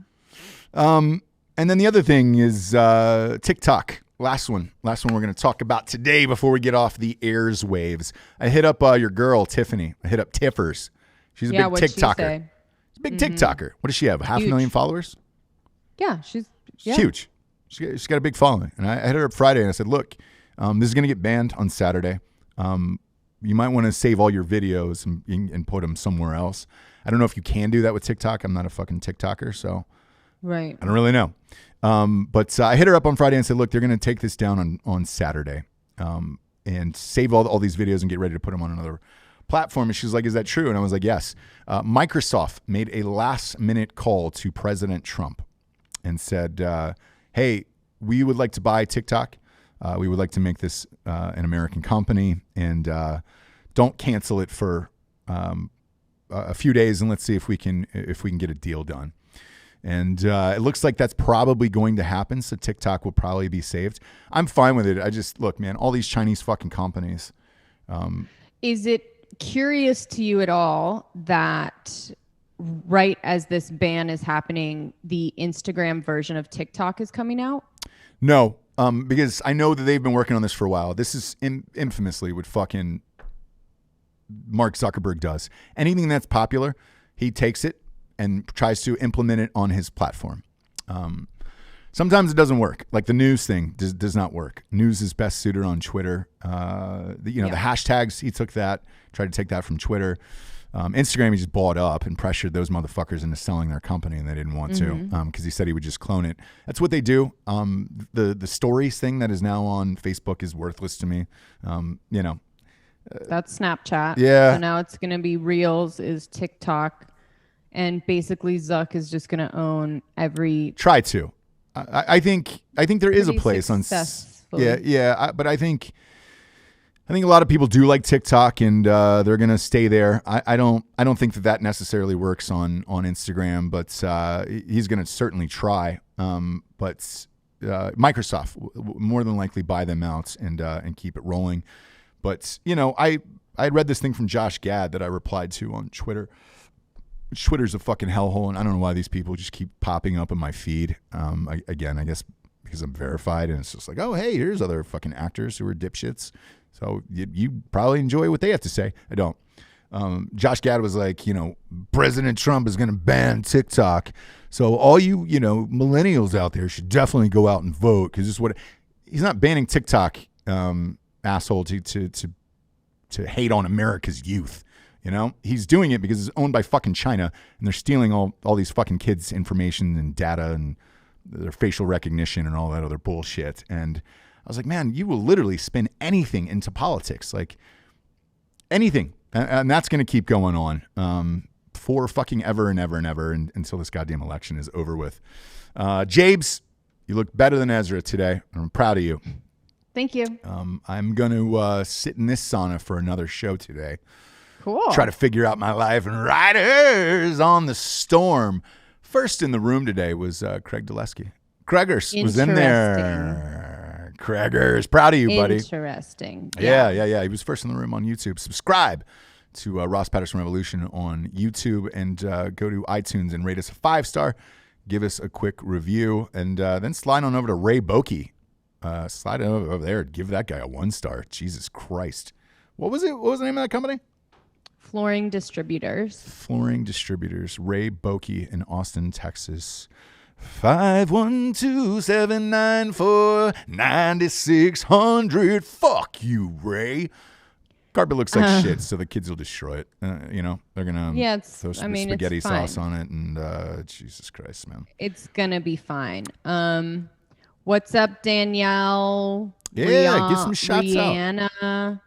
Speaker 1: And then the other thing is TikTok. Last one we're going to talk about today before we get off the airs waves. I hit up your girl, Tiffany. I hit up Tiffers. She's a big TikToker. She's a big TikToker. What does she have? 500,000 followers?
Speaker 2: Yeah, she's
Speaker 1: huge. She's got a big following. And I hit her up Friday and I said, look, this is going to get banned on Saturday. You might want to save all your videos and put them somewhere else. I don't know if you can do that with TikTok. I'm not a fucking TikToker, so I don't really know. But I hit her up on Friday and said, look, they're going to take this down on Saturday and save all these videos and get ready to put them on another platform. And she's like, is that true? And I was like, yes. Microsoft made a last-minute call to President Trump and said, hey, we would like to buy TikTok. We would like to make this an American company, and don't cancel it for a few days, and let's see if we can get a deal done. And it looks like that's probably going to happen, so TikTok will probably be saved. I'm fine with it. I just, look, man, all these Chinese fucking companies.
Speaker 2: Is it curious to you at all that right as this ban is happening, the Instagram version of TikTok is coming out?
Speaker 1: No, because I know that they've been working on this for a while. This is infamously what fucking Mark Zuckerberg does. Anything that's popular, he takes it and tries to implement it on his platform. Sometimes it doesn't work. Like the news thing does not work. News is best suited on Twitter. The hashtags, he took that, tried to take that from Twitter. Instagram, he just bought up and pressured those motherfuckers into selling their company, and they didn't want to because he said he would just clone it. That's what they do. The stories thing that is now on Facebook is worthless to me.
Speaker 2: That's Snapchat.
Speaker 1: Yeah.
Speaker 2: So now it's going to be Reels is TikTok, and basically Zuck is just going to own every.
Speaker 1: Try to. I think there is a place on. Yeah. But I think a lot of people do like TikTok, and they're gonna stay there. I don't think that necessarily works on Instagram, but he's gonna certainly try. But Microsoft more than likely buy them out and keep it rolling. But I read this thing from Josh Gad that I replied to on Twitter. Twitter's a fucking hellhole, and I don't know why these people just keep popping up in my feed. I guess because I'm verified, and it's just like, oh, hey, here's other fucking actors who are dipshits. So you probably enjoy what they have to say. I don't. Josh Gad was like, President Trump is going to ban TikTok. So all you, millennials out there should definitely go out and vote, because this is what he's not banning TikTok, asshole, to hate on America's youth. He's doing it because it's owned by fucking China, and they're stealing all these fucking kids' information and data and their facial recognition and all that other bullshit. And I was like, man, you will literally spin anything into politics, like anything. And that's going to keep going on for fucking ever and ever and ever until this goddamn election is over with. Jabes, you look better than Ezra today. I'm proud of you.
Speaker 2: Thank you.
Speaker 1: I'm going to sit in this sauna for another show today.
Speaker 2: Cool.
Speaker 1: Try to figure out my life, and Riders on the Storm. First in the room today was Craig Dulesky. Craigers was in there. Craigers, proud of you, buddy.
Speaker 2: Interesting.
Speaker 1: Yeah. He was first in the room on YouTube. Subscribe to Ross Patterson Revolution on YouTube, and go to iTunes and rate us a 5-star. Give us a quick review, and then slide on over to Ray Bokey. Slide over there. Give that guy a 1-star. Jesus Christ. What was it? What was the name of that company?
Speaker 2: Flooring Distributors.
Speaker 1: Ray Bokey in Austin, Texas. 512-794-9600. Fuck you, Ray. Carpet looks like shit, so the kids will destroy it. They're gonna throw some spaghetti sauce on it, and Jesus Christ, man.
Speaker 2: It's gonna be fine. What's up, Danielle?
Speaker 1: Yeah, get some shots
Speaker 2: Rihanna.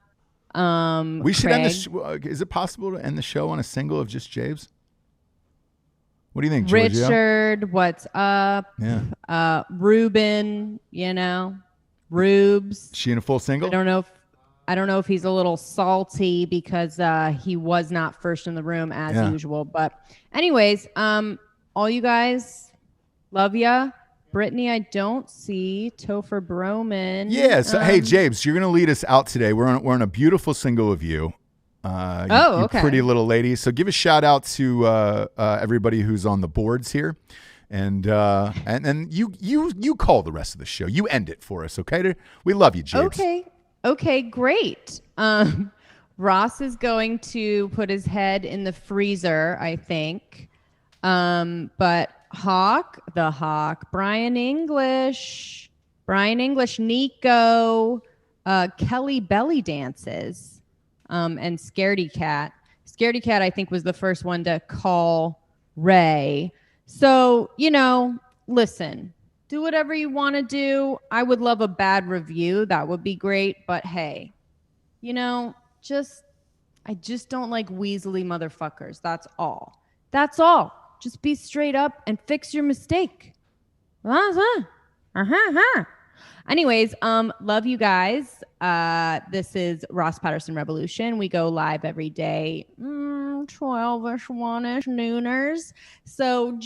Speaker 1: out. We should end the is it possible to end the show on a single of just Jabes? What do you think, Georgia?
Speaker 2: Richard, what's up?
Speaker 1: Yeah.
Speaker 2: Ruben, Rubes.
Speaker 1: She in a full single?
Speaker 2: I don't know if he's a little salty because he was not first in the room as usual. But anyways, all you guys, love ya. Brittany, I don't see. Topher Broman.
Speaker 1: Yeah. So hey, Jabes, you're gonna lead us out today. We're on a beautiful single of you.
Speaker 2: Okay.
Speaker 1: Pretty little lady. So give a shout out to everybody who's on the boards here, and then you call the rest of the show. You end it for us, okay? We love you, Jabes.
Speaker 2: Okay, great. Ross is going to put his head in the freezer, I think. But the Hawk, Brian English, Nico, Kelly Belly Dances, and Scaredy Cat. Scaredy Cat, I think, was the first one to call Ray. So, listen, do whatever you want to do. I would love a bad review. That would be great. But hey, just I just don't like weaselly motherfuckers. That's all. That's all. Just be straight up and fix your mistake. Anyways, love you guys. This is Ross Patterson Revolution. We go live every day, 12ish, 1ish, nooners. So